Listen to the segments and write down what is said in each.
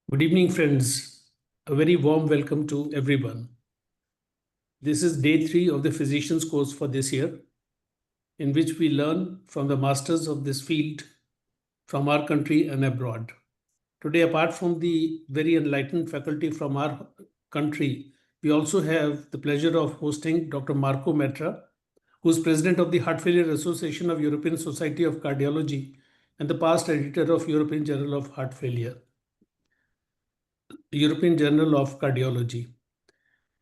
Good evening, friends. A very warm welcome to everyone. This is day 3 of the physician's course for this year, in which we learn from the masters of this field from our country and abroad. Today, apart from the very enlightened faculty from our country, we also have the pleasure of hosting Dr. Marco Metra, who is president of the Heart Failure Association of European Society of Cardiology and the past editor of European Journal of Heart Failure, European Journal of Cardiology.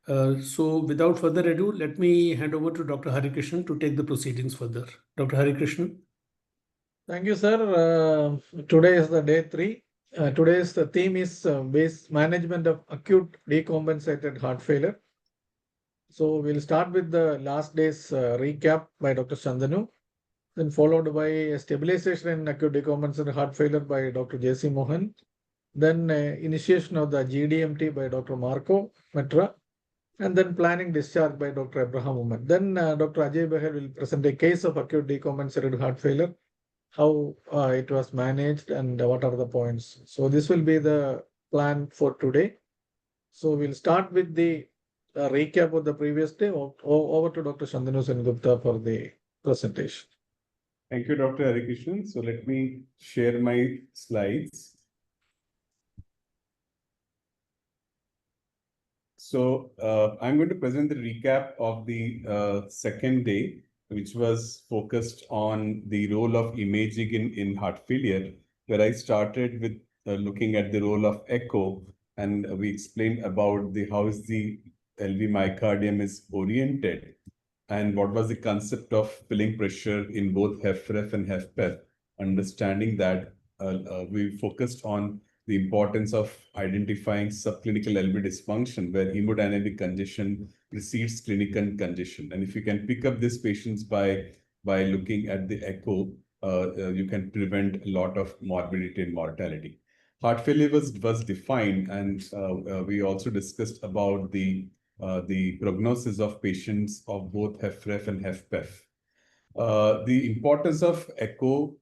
So without further ado, let me hand over to Dr. Hari Krishnan to take the proceedings further. Dr. Hari Krishnan. Thank you, sir. Today is the day 3. Today's the theme is base management of acute decompensated heart failure. So we'll start with the last day's recap by Dr. Chandanu, then followed by a stabilization in acute decompensated heart failure by Dr. J.C. Mohan, then initiation of the GDMT by Dr. Marco Metra, and then planning discharge by Dr. Abraham Umar. Then Dr. Ajay Bahal will present a case of acute decompensated heart failure, how it was managed and what are the points. So this will be the plan for today. So we'll start with the recap of the previous day. Over to Dr. Chandanu Sengupta for the presentation. Thank you, Dr. Harikrishnan. So let me share my slides. So I'm going to present the recap of the second day, which was focused on the role of imaging in heart failure, where I started with looking at the role of echo, and we explained about how is the LV myocardium is oriented, and what was the concept of filling pressure in both HFrEF and HFpEF, understanding that we focused on the importance of identifying subclinical LV dysfunction, where hemodynamic congestion precedes clinical congestion. And if you can pick up these patients by looking at the echo, you can prevent a lot of morbidity and mortality. Heart failure was defined, and we also discussed about the prognosis of patients of both HFrEF and HFpEF. The importance of echo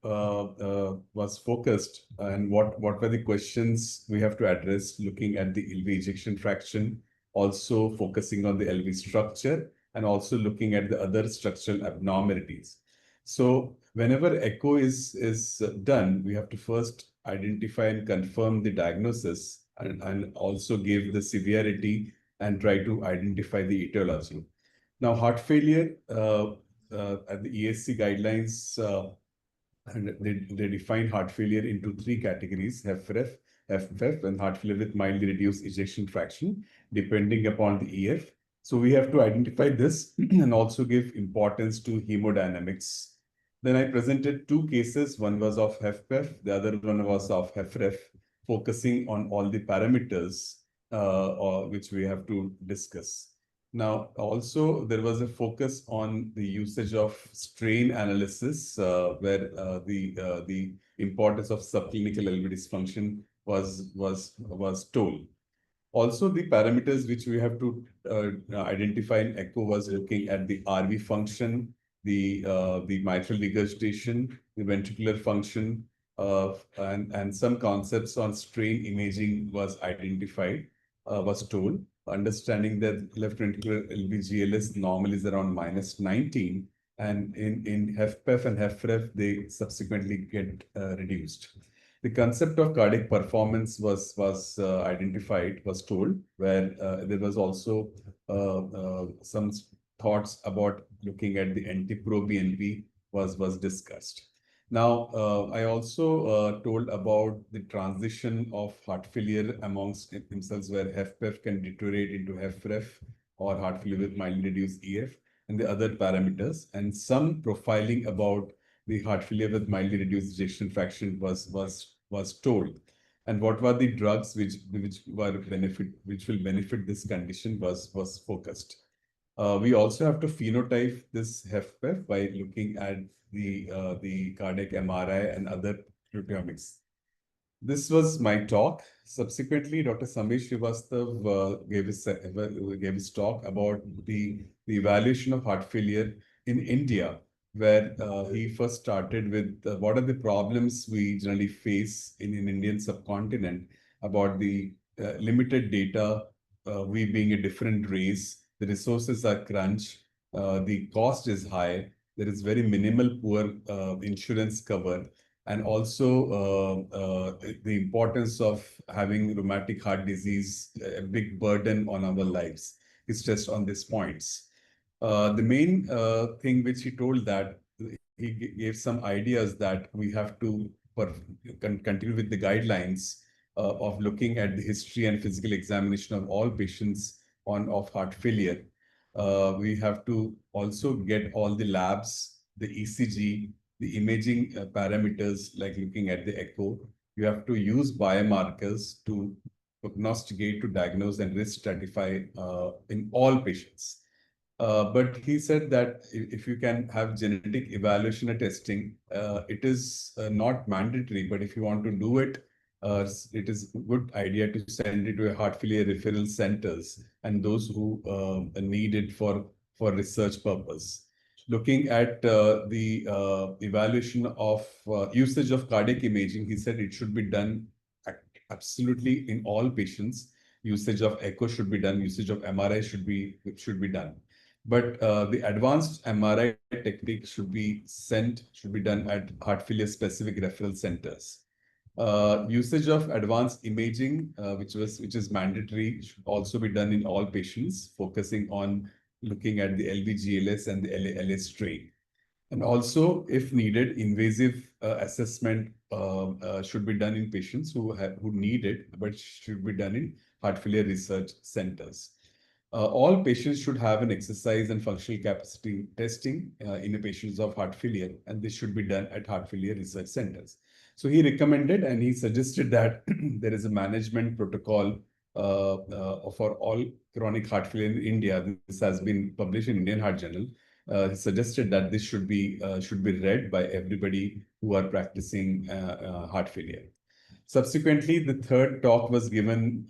was focused, and what were the questions we have to address, looking at the LV ejection fraction, also focusing on the LV structure, and also looking at the other structural abnormalities. So whenever echo is done, we have to first identify and confirm the diagnosis, and also give the severity and try to identify the etiology. Now, heart failure, at the ESC guidelines, and they define heart failure into 3 categories: HFrEF, HFpEF, and heart failure with mildly reduced ejection fraction, depending upon the EF. So we have to identify this and also give importance to hemodynamics. Then I presented 2 cases. One was of HFpEF, the other one was of HFrEF, focusing on all the parameters which we have to discuss. Now, also, there was a focus on the usage of strain analysis, where the importance of subclinical LV dysfunction was told. Also, the parameters which we have to identify in echo was looking at the RV function, the mitral regurgitation, the ventricular function, and some concepts on strain imaging was identified, was told. Understanding that left ventricular LVGLS normal is around -19, and in HFpEF and HFrEF, they subsequently get reduced. The concept of cardiac performance was identified, was told, where there was also some thoughts about looking at the NT-proBNP was discussed. Now, I also told about the transition of heart failure amongst themselves, where HFpEF can deteriorate into HFrEF or heart failure with mildly reduced EF, and the other parameters, and some profiling about the heart failure with mildly reduced ejection fraction was told. And what were the drugs which will benefit this condition was focused. We also have to phenotype this HFpEF by looking at the cardiac MRI and other proteomics. This was my talk. Subsequently, Dr. Samir Srivastav gave his talk about the evaluation of heart failure in India, where he first started with what are the problems we generally face in Indian subcontinent, about the limited data, we being a different race, the resources are crunch, the cost is high, there is very minimal poor insurance cover, and also the importance of having rheumatic heart disease, a big burden on our lives. It's just on these points. The main thing which he told that he gave some ideas that we have to continue with the guidelines of looking at the history and physical examination of all patients of heart failure. We have to also get all the labs, the ECG, the imaging parameters like looking at the echo. You have to use biomarkers to prognosticate, to diagnose and risk stratify in all patients. But he said that if you can have genetic evaluation or testing, it is not mandatory, but if you want to do it, it is a good idea to send it to a heart failure referral centers and those who need it for research purpose. Looking at the evaluation of usage of cardiac imaging, he said it should be done absolutely in all patients. Usage of echo should be done. Usage of MRI should be done. But the advanced MRI technique should be done at heart failure specific referral centers. Usage of advanced imaging, which is mandatory, should also be done in all patients, focusing on looking at the LV-GLS and the LS strain. And also, if needed, invasive assessment should be done in patients who need it, but should be done in heart failure research centers. All patients should have an exercise and functional capacity testing in the patients of heart failure, and this should be done at heart failure research centers. So he recommended and he suggested that there is a management protocol for all chronic heart failure in India. This has been published in Indian Heart Journal. He suggested that this should be read by everybody who are practicing heart failure. Subsequently, the third talk was given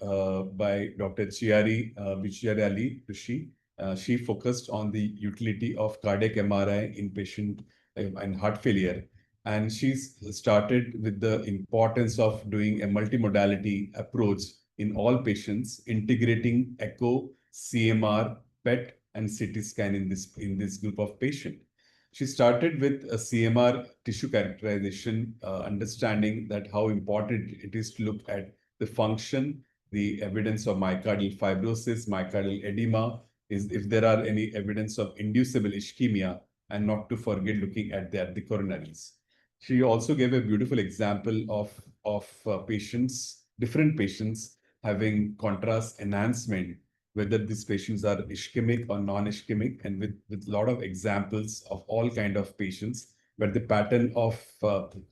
by Dr. Chiari Bichiarali Rishi. She focused on the utility of cardiac MRI in patient and heart failure. And she started with the importance of doing a multimodality approach in all patients, integrating echo, CMR, PET, and CT scan in this group of patients. She started with a CMR tissue characterization, understanding that how important it is to look at the function, the evidence of myocardial fibrosis, myocardial edema, if there are any evidence of inducible ischemia, and not to forget looking at the coronaries. She also gave a beautiful example of patients, different patients having contrast enhancement, whether these patients are ischemic or non-ischemic, and with a lot of examples of all kind of patients, but the pattern of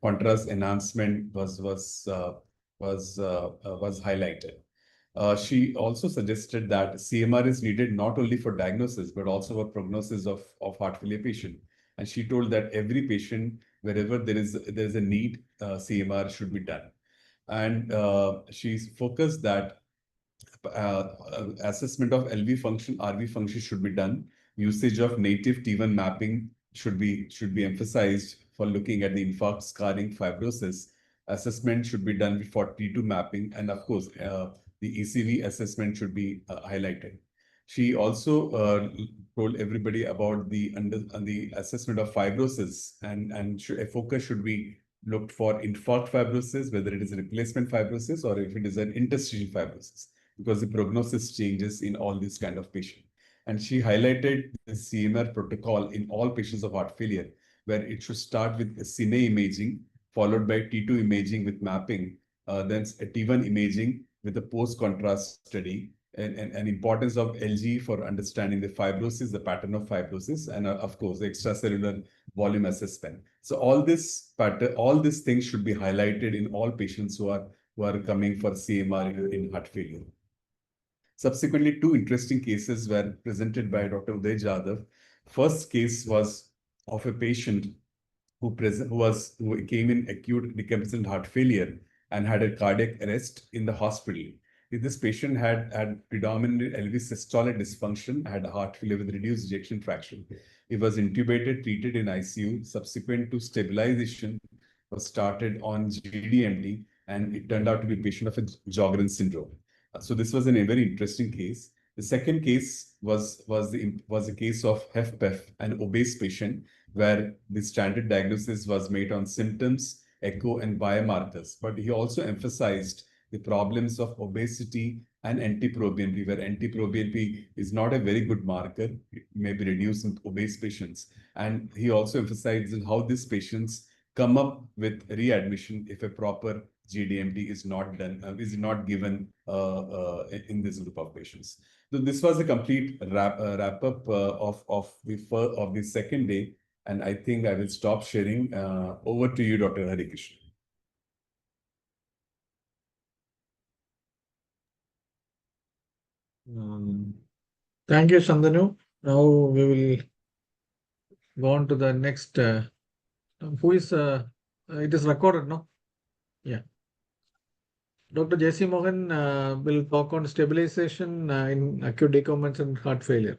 contrast enhancement was highlighted. She also suggested that CMR is needed not only for diagnosis, but also for prognosis of heart failure patient. And she told that every patient, wherever there is a need, CMR should be done. And she's focused that assessment of LV function, RV function should be done. Usage of native T1 mapping should be emphasized for looking at the infarct, scarring, fibrosis. Assessment should be done for T2 mapping, and of course, the ECV assessment should be highlighted. She also told everybody about the assessment of fibrosis, and a focus should be looked for infarct fibrosis, whether it is replacement fibrosis or if it is an interstitial fibrosis, because the prognosis changes in all these kind of patients. And she highlighted the CMR protocol in all patients of heart failure, where it should start with cine imaging, followed by T2 imaging with mapping, then a T1 imaging with a post-contrast study, and importance of LG for understanding the fibrosis, the pattern of fibrosis, and of course, the extracellular volume assessment. So all these things should be highlighted in all patients who are coming for CMR in heart failure. Subsequently, two interesting cases were presented by Dr. Uday Jadhav. First case was of a patient who came in acute decompensated heart failure and had a cardiac arrest in the hospital. This patient had predominantly LV systolic dysfunction, had heart failure with reduced ejection fraction. He was intubated, treated in ICU. Subsequent to stabilization, was started on GDMD, and it turned out to be a patient of a Sjogren's syndrome. So this was a very interesting case. The second case was a case of HFpEF, an obese patient, where the standard diagnosis was made on symptoms, echo, and biomarkers. But he also emphasized the problems of obesity and NT-proBNP, where NT-proBNP is not a very good marker. It may be reduced in obese patients. And he also emphasized how these patients come up with readmission if a proper GDMT is not done, is not given in this group of patients. So this was a complete wrap up of the second day, and I think I will stop sharing. Over to you, Dr. Harikrishnan. Thank you, Shantanu. Now we will go on to the next. Who is? It is recorded, no? Yeah. Dr. J.C. Mohan will talk on stabilization in acute decompensation heart failure.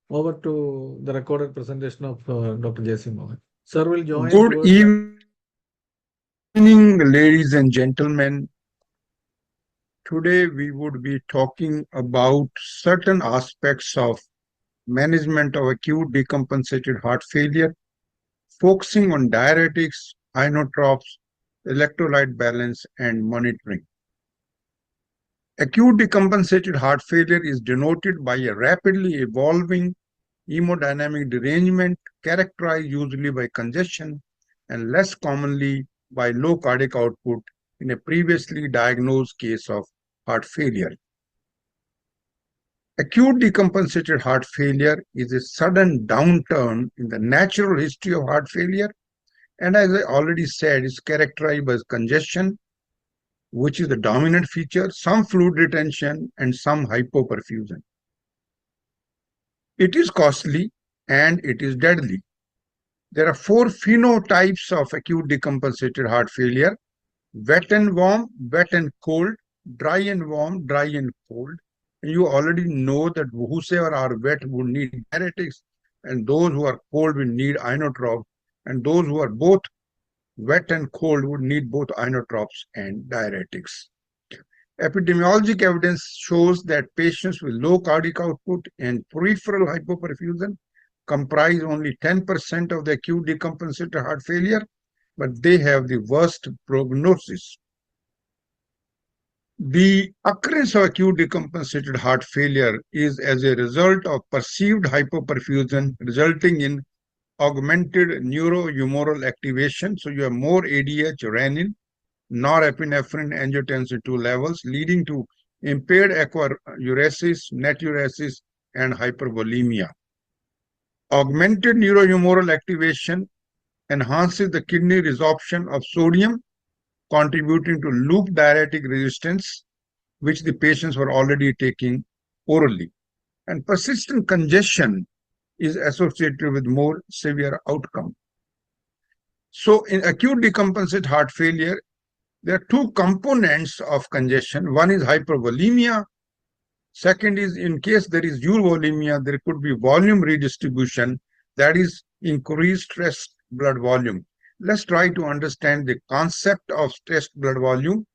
Over to the recorded presentation of Dr. J.C. Mohan. Sir will join. Good evening, ladies and gentlemen. Today we would be talking about certain aspects of management of acute decompensated heart failure, focusing on diuretics, inotropes, electrolyte balance, and monitoring. Acute decompensated heart failure is denoted by a rapidly evolving hemodynamic derangement characterized usually by congestion and less commonly by low cardiac output in a previously diagnosed case of heart failure. Acute decompensated heart failure is a sudden downturn in the natural history of heart failure, and as I already said, is characterized by congestion, which is the dominant feature, some fluid retention, and some hypoperfusion. It is costly and it is deadly. There are 4 phenotypes of acute decompensated heart failure: wet and warm, wet and cold, dry and warm, dry and cold. And you already know that whosoever are wet would need diuretics, and those who are cold will need inotropes, and those who are both wet and cold would need both inotropes and diuretics. Epidemiologic evidence shows that patients with low cardiac output and peripheral hypoperfusion comprise only 10% of the acute decompensated heart failure, but they have the worst prognosis. The occurrence of acute decompensated heart failure is as a result of perceived hypoperfusion resulting in augmented neurohumoral activation. So you have more ADH, renin, norepinephrine, angiotensin II levels, leading to impaired aquaresis, natriuresis, and hypervolemia. Augmented neurohumoral activation enhances the kidney resorption of sodium, contributing to loop diuretic resistance, which the patients were already taking orally. And persistent congestion is associated with more severe outcome. So in acute decompensated heart failure, there are 2 components of congestion. One is hypervolemia. Second is, in case there is euvolemia, there could be volume redistribution, that is increased stress blood volume. Let's try to understand the concept of stressed blood volume.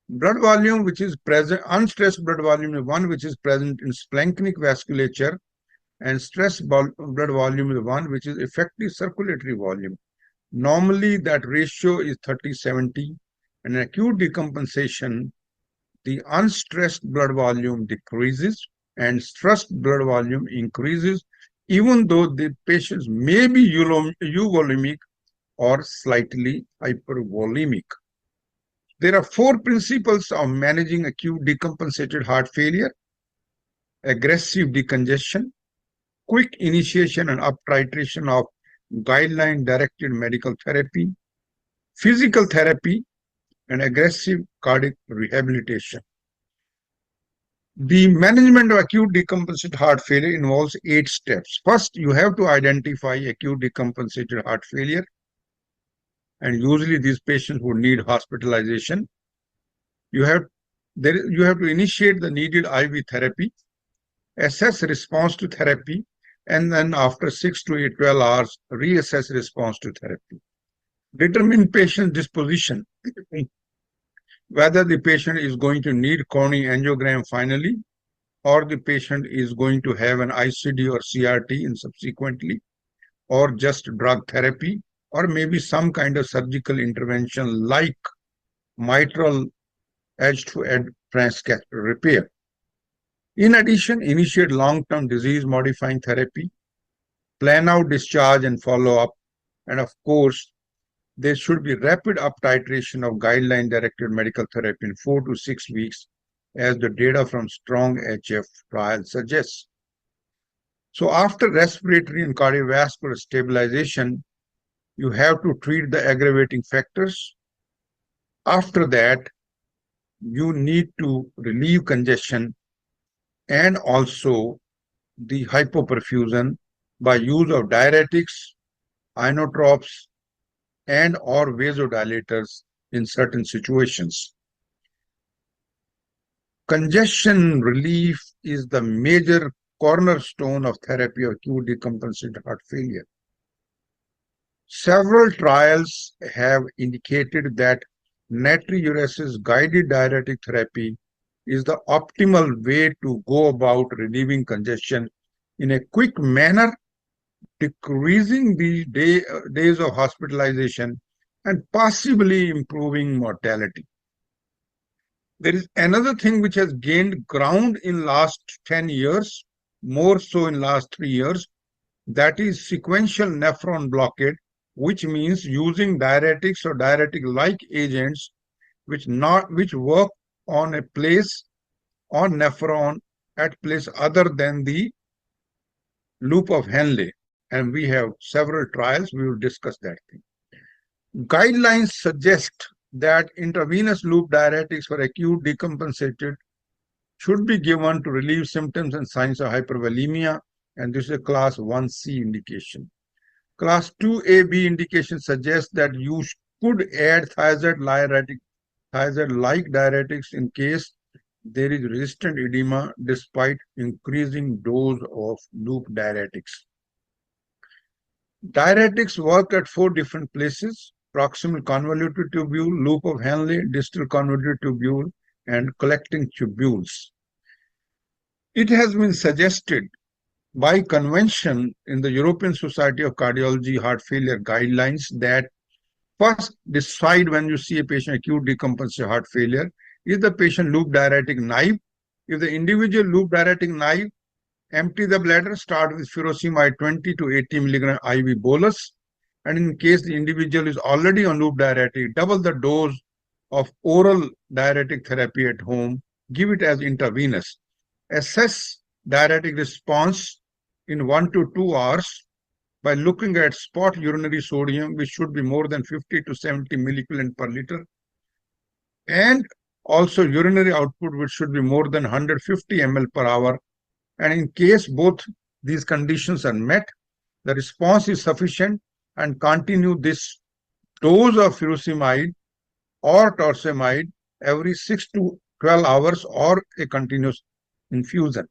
Blood volume which is present, unstressed blood volume is one which is present in splanchnic vasculature, and stressed blood volume is one which is effective circulatory volume. Normally that ratio is 30-70. In acute decompensation, the unstressed blood volume decreases and stressed blood volume increases, even though the patients may be euvolemic or slightly hypervolemic. There are 4 principles of managing acute decompensated heart failure: aggressive decongestion, quick initiation and up-titration of guideline-directed medical therapy, physical therapy, and aggressive cardiac rehabilitation. The management of acute decompensated heart failure involves 8 steps. First, you have to identify acute decompensated heart failure, and usually these patients would need hospitalization. You have to initiate the needed IV therapy, assess response to therapy, and then after 6 to 12 hours, reassess response to therapy. Determine patient disposition. whether the patient is going to need coronary angiogram finally, or the patient is going to have an ICD or CRT and subsequently, or just drug therapy, or maybe some kind of surgical intervention like mitral edge-to-edge French catheter repair. In addition, initiate long-term disease-modifying therapy, plan out discharge and follow-up, and of course, there should be rapid up titration of guideline-directed medical therapy in 4 to 6 weeks, as the data from STRONG-HF trial suggests. So after respiratory and cardiovascular stabilization, you have to treat the aggravating factors. After that, you need to relieve congestion and also the hypoperfusion by use of diuretics, inotropes, and or vasodilators in certain situations. Congestion relief is the major cornerstone of therapy of acute decompensated heart failure. Several trials have indicated that natriuresis guided diuretic therapy is the optimal way to go about relieving congestion in a quick manner, decreasing the days of hospitalization and possibly improving mortality. There is another thing which has gained ground in last 10 years, more so in last 3 years, that is sequential nephron blockade, which means using diuretics or diuretic-like agents which work on a place on nephron at place other than the loop of Henle. And we have several trials, we will discuss that thing. Guidelines suggest that intravenous loop diuretics for acute decompensated should be given to relieve symptoms and signs of hypervolemia, and this is a class 1C indication. Class 2AB indication suggests that you could add thiazide-like diuretics in case there is resistant edema despite increasing dose of loop diuretics. Diuretics work at 4 different places: proximal convoluted tubule, loop of Henle, distal convoluted tubule, and collecting tubules. It has been suggested by convention in the European Society of Cardiology heart failure guidelines that first decide when you see a patient acute decompensated heart failure, is the patient loop diuretic naive? If the individual loop diuretic naive, empty the bladder, start with furosemide 20 to 80 milligram IV bolus. And in case the individual is already on loop diuretic, double the dose of oral diuretic therapy at home, give it as intravenous. Assess diuretic response in 1 to 2 hours by looking at spot urinary sodium, which should be more than 50 to 70 milliequivalent per liter, and also urinary output, which should be more than 150 ml per hour. And in case both these conditions are met, the response is sufficient, and continue this dose of furosemide or torsemide every 6 to 12 hours or a continuous infusion.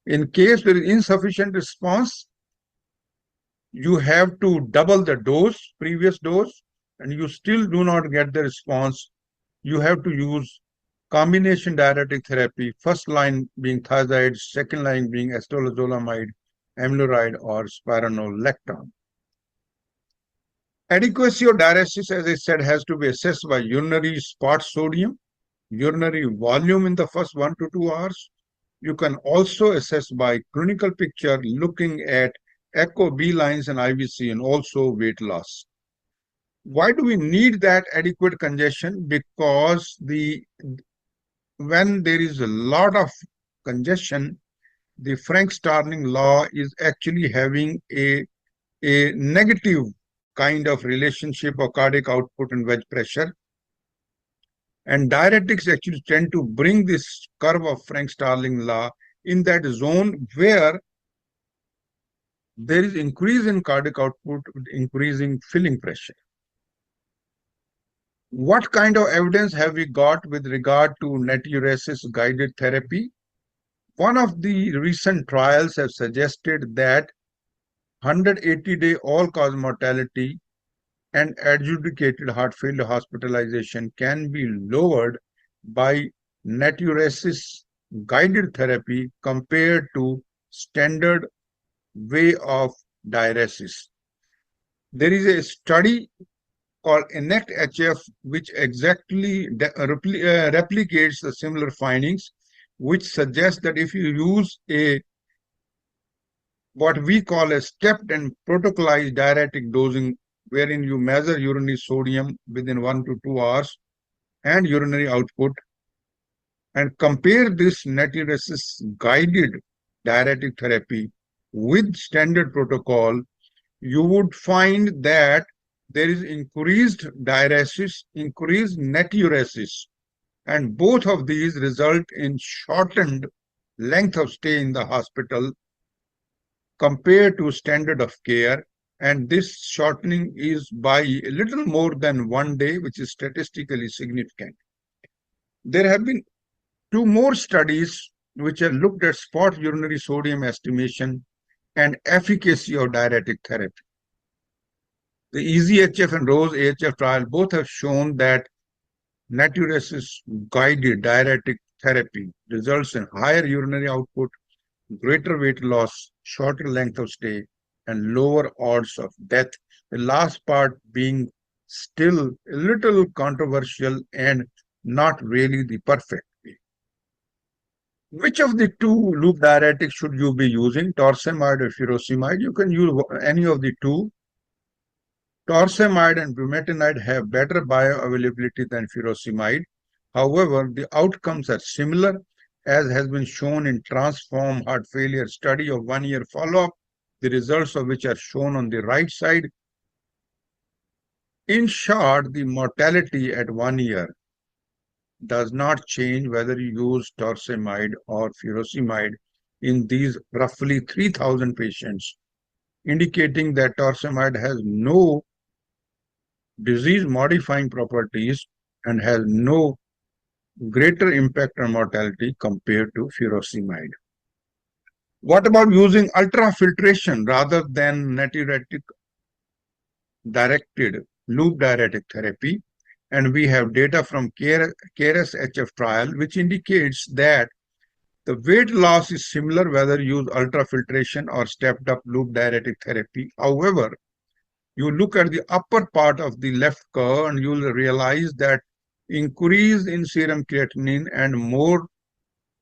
In case there is insufficient response, you have to double the dose, previous dose, and you still do not get the response. You have to use combination diuretic therapy, first line being thiazide, second line being acetazolamide, amiloride, or spironolactone. Adequacy of diuresis, as I said, has to be assessed by urinary spot sodium, urinary volume in the first 1 to 2 hours. You can also assess by clinical picture looking at echo B lines and IVC, and also weight loss. Why do we need that adequate congestion? Because when there is a lot of congestion, the Frank-Starling law is actually having a negative kind of relationship of cardiac output and wedge pressure. And diuretics actually tend to bring this curve of Frank-Starling law in that zone where there is increase in cardiac output with increasing filling pressure. What kind of evidence have we got with regard to natriuresis guided therapy? One of the recent trials have suggested that 180-day all-cause mortality and adjudicated heart failure hospitalization can be lowered by natriuresis guided therapy compared to standard way of diuresis. There is a study called ENACT-HF, which exactly replicates the similar findings, which suggests that if you use what we call a stepped and protocolized diuretic dosing, wherein you measure urinary sodium within 1 to 2 hours and urinary output, and compare this natriuresis guided diuretic therapy with standard protocol, you would find that there is increased diuresis, increased natriuresis, and both of these result in shortened length of stay in the hospital compared to standard of care. And this shortening is by a little more than 1 day, which is statistically significant. There have been 2 more studies which have looked at spot urinary sodium estimation and efficacy of diuretic therapy. The EASY-HF and ROSE-AHF trial both have shown that natriuresis guided diuretic therapy results in higher urinary output, greater weight loss, shorter length of stay, and lower odds of death. The last part being still a little controversial and not really the perfect way. Which of the 2 loop diuretics should you be using, torsemide or furosemide? You can use any of the 2. Torsemide and bumetanide have better bioavailability than furosemide. However, the outcomes are similar, as has been shown in Transform Heart Failure study of 1-year follow-up, the results of which are shown on the right side. In short, the mortality at 1 year does not change whether you use torsemide or furosemide in these roughly 3,000 patients, indicating that torsemide has no disease-modifying properties and has no greater impact on mortality compared to furosemide. What about using ultrafiltration rather than natriuretic directed loop diuretic therapy? And we have data from CARES-HF trial, which indicates that the weight loss is similar whether you use ultrafiltration or stepped up loop diuretic therapy. However, you look at the upper part of the left curve and you'll realize that increase in serum creatinine and more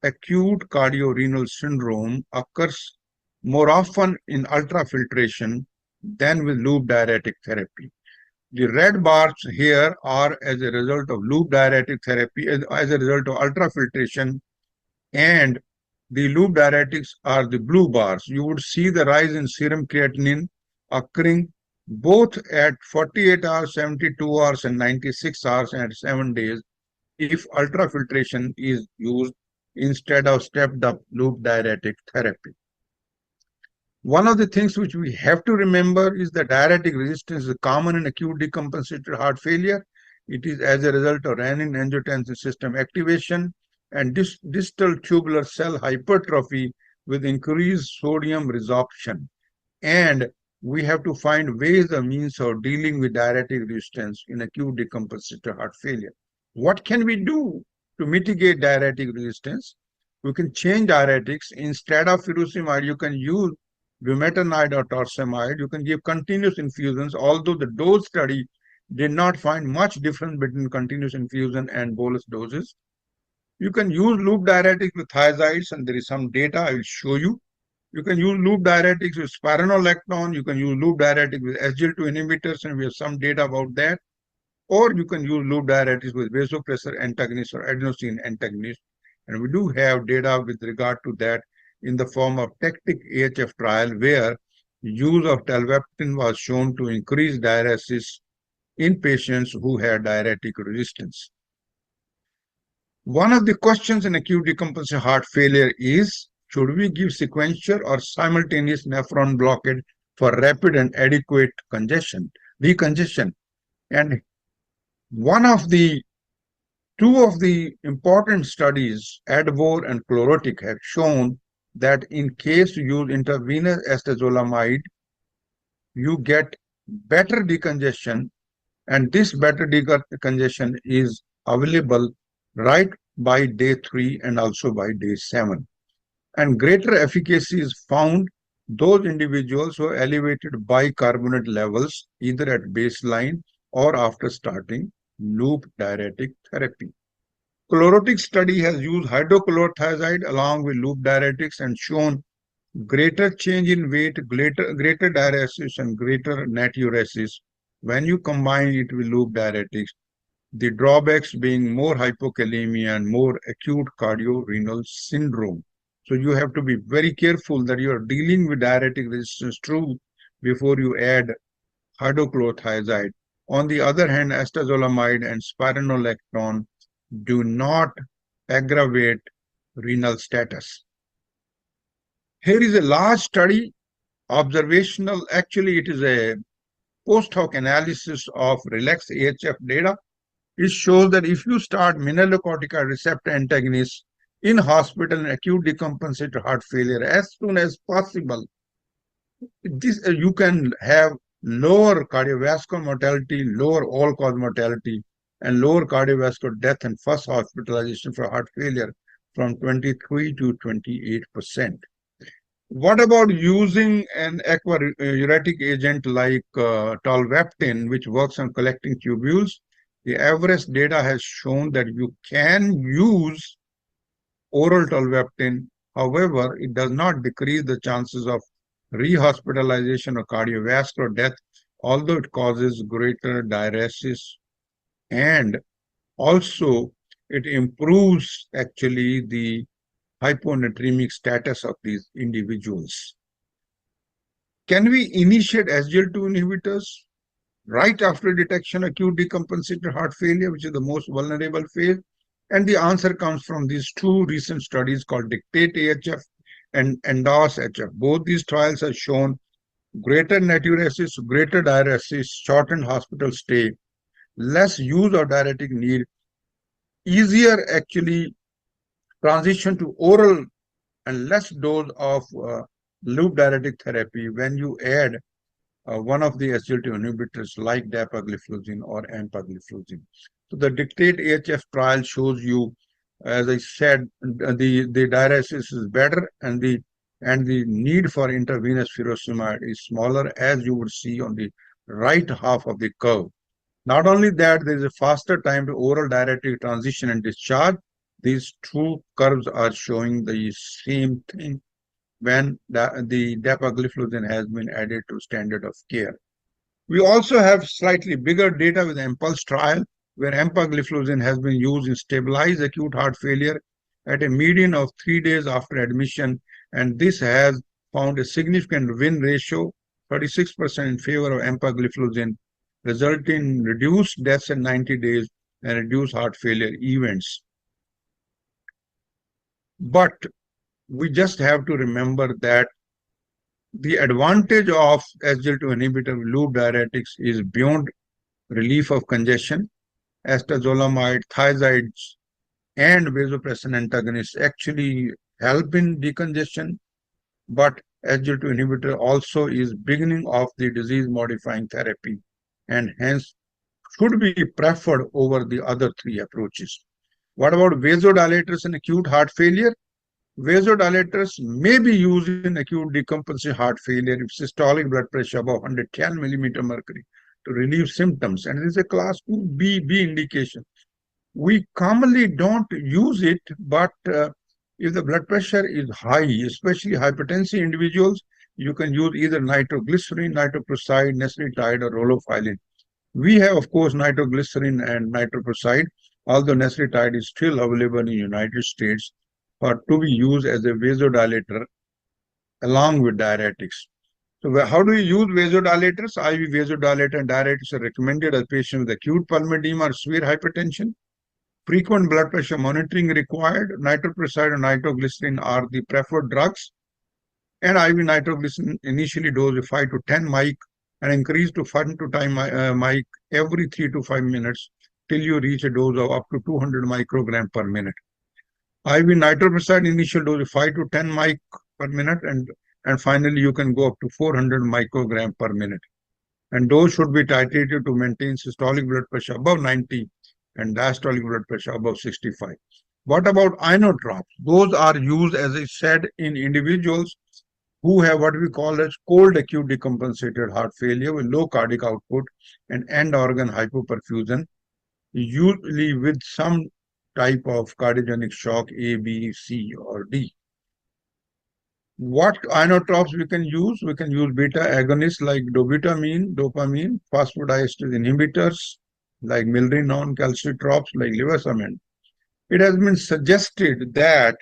acute cardiorenal syndrome occurs more often in ultrafiltration than with loop diuretic therapy. The red bars here are as a result of loop diuretic therapy, as a result of ultrafiltration, and the loop diuretics are the blue bars. You would see the rise in serum creatinine occurring both at 48 hours, 72 hours, and 96 hours and 7 days if ultrafiltration is used instead of stepped up loop diuretic therapy. One of the things which we have to remember is that diuretic resistance is common in acute decompensated heart failure. It is as a result of renin-angiotensin system activation and distal tubular cell hypertrophy with increased sodium resorption. And we have to find ways and means of dealing with diuretic resistance in acute decompensated heart failure. What can we do to mitigate diuretic resistance? We can change diuretics. Instead of furosemide, you can use bumetanide or torsemide. You can give continuous infusions, although the dose study did not find much difference between continuous infusion and bolus doses. You can use loop diuretics with thiazides, and there is some data I will show you. You can use loop diuretics with spironolactone. You can use loop diuretics with SGLT2 inhibitors, and we have some data about that. Or you can use loop diuretics with vasopressor antagonists or adenosine antagonists. And we do have data with regard to that in the form of TACTIC-AHF trial, where use of tolvaptan was shown to increase diuresis in patients who had diuretic resistance. One of the questions in acute decompensated heart failure is, should we give sequential or simultaneous nephron blockade for rapid and adequate decongestion? And two of the important studies, ADVOR and CHLOROTIC, have shown that in case you use intravenous acetazolamide, you get better decongestion, and this better decongestion is available right by day 3 and also by day 7. And greater efficacy is found those individuals who are elevated bicarbonate levels either at baseline or after starting loop diuretic therapy. Chlorotic study has used hydrochlorothiazide along with loop diuretics and shown greater change in weight, greater diuresis and greater natriuresis when you combine it with loop diuretics. The drawbacks being more hypokalemia and more acute cardiorenal syndrome. So you have to be very careful that you are dealing with diuretic resistance too before you add hydrochlorothiazide. On the other hand, acetazolamide and spironolactone do not aggravate renal status. Here is a large study, observational. Actually, it is a post hoc analysis of RELAX-AHF data. It shows that if you start mineralocorticoid receptor antagonists in hospital and acute decompensated heart failure as soon as possible, you can have lower cardiovascular mortality, lower all-cause mortality, and lower cardiovascular death and first hospitalization for heart failure from 23 to 28%. What about using an aquaretic agent like tolvaptan, which works on collecting tubules? The Everest data has shown that you can use oral tolvaptan. However, it does not decrease the chances of rehospitalization or cardiovascular death, although it causes greater diuresis, and also it improves actually the hyponatremic status of these individuals. Can we initiate SGLT2 inhibitors right after detection acute decompensated heart failure, which is the most vulnerable phase? And the answer comes from these two recent studies called DICTATE-AHF and ENDORSE-HF. Both these trials have shown greater natriuresis, greater diuresis, shortened hospital stay, less use of diuretic need, easier actually transition to oral and less dose of loop diuretic therapy when you add one of the SGLT inhibitors like dapagliflozin or empagliflozin. So the DICTATE-AHF trial shows you, as I said, the diuresis is better and the need for intravenous furosemide is smaller, as you would see on the right half of the curve. Not only that, there is a faster time to oral diuretic transition and discharge. These two curves are showing the same thing when the dapagliflozin has been added to standard of care. We also have slightly bigger data with the EMPULSE trial, where empagliflozin has been used in stabilized acute heart failure at a median of 3 days after admission, and this has found a significant win ratio, 36% in favor of empagliflozin, resulting in reduced deaths at 90 days and reduced heart failure events. But we just have to remember that the advantage of SGLT2 inhibitor loop diuretics is beyond relief of congestion. Acetazolamide, thiazides, and vasopressin antagonists actually help in decongestion, but SGLT2 inhibitor also is beginning of the disease-modifying therapy and hence should be preferred over the other three approaches. What about vasodilators in acute heart failure? Vasodilators may be used in acute decompensated heart failure if systolic blood pressure above 110 millimeter mercury to relieve symptoms, and it is a class 2B indication. We commonly don't use it, but if the blood pressure is high, especially hypertensive individuals, you can use either nitroglycerin, nitroprusside, nesritide, or rolophylline. We have, of course, nitroglycerin and nitroprusside, although nesritide is still available in the United States, but to be used as a vasodilator along with diuretics. So how do you use vasodilators? IV vasodilator and diuretics are recommended as patients with acute pulmonary edema or severe hypertension. Frequent blood pressure monitoring required. Nitroprusside and nitroglycerin are the preferred drugs. And IV nitroglycerin initially dosed with 5 to 10 mic and increased to 5 to 10 mic every 3 to 5 minutes till you reach a dose of up to 200 microgram per minute. IV nitroprusside initial dose is 5 to 10 mic per minute, and finally you can go up to 400 microgram per minute. And dose should be titrated to maintain systolic blood pressure above 90 and diastolic blood pressure above 65. What about inotropes? Those are used, as I said, in individuals who have what we call as cold acute decompensated heart failure with low cardiac output and end organ hypoperfusion, usually with some type of cardiogenic shock A, B, C, or D. What inotropes we can use? We can use beta agonists like dobutamine, dopamine, phosphodiesterase inhibitors like milrinone, calcitropes like levacement. It has been suggested that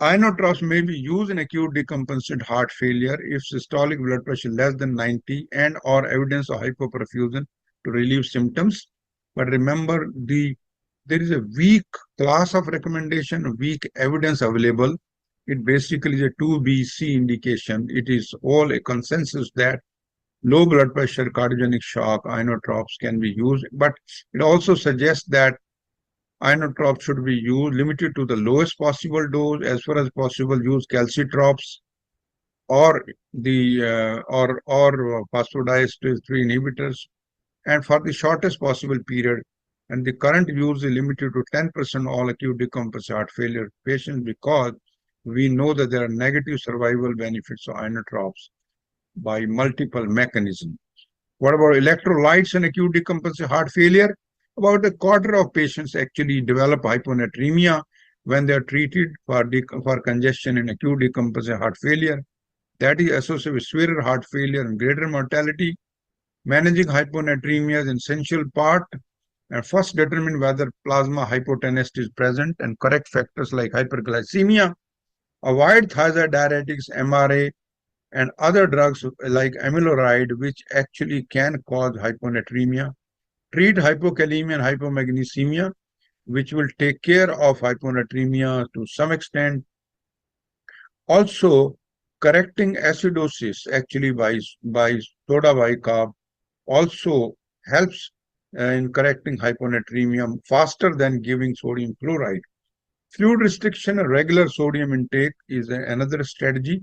inotropes may be used in acute decompensated heart failure if systolic blood pressure less than 90 and or evidence of hypoperfusion to relieve symptoms. But remember, there is a weak class of recommendation, weak evidence available. It basically is a 2BC indication. It is all a consensus that low blood pressure, cardiogenic shock, inotropes can be used. But it also suggests that inotropes should be used limited to the lowest possible dose. As far as possible, use calcitropes or the or phosphodiesterase 3 inhibitors, and for the shortest possible period. And the current use is limited to 10% all acute decompensated heart failure patients because we know that there are negative survival benefits of inotropes by multiple mechanisms. What about electrolytes in acute decompensated heart failure? About a quarter of patients actually develop hyponatremia when they are treated for congestion in acute decompensated heart failure. That is associated with severe heart failure and greater mortality. Managing hyponatremia is an essential part, and first determine whether plasma hypotension is present and correct factors like hyperglycemia. Avoid thiazide diuretics, MRA, and other drugs like amiloride, which actually can cause hyponatremia. Treat hypokalemia and hypomagnesemia, which will take care of hyponatremia to some extent. Also, correcting acidosis actually by soda bicarb also helps in correcting hyponatremia faster than giving sodium chloride. Fluid restriction and regular sodium intake is another strategy.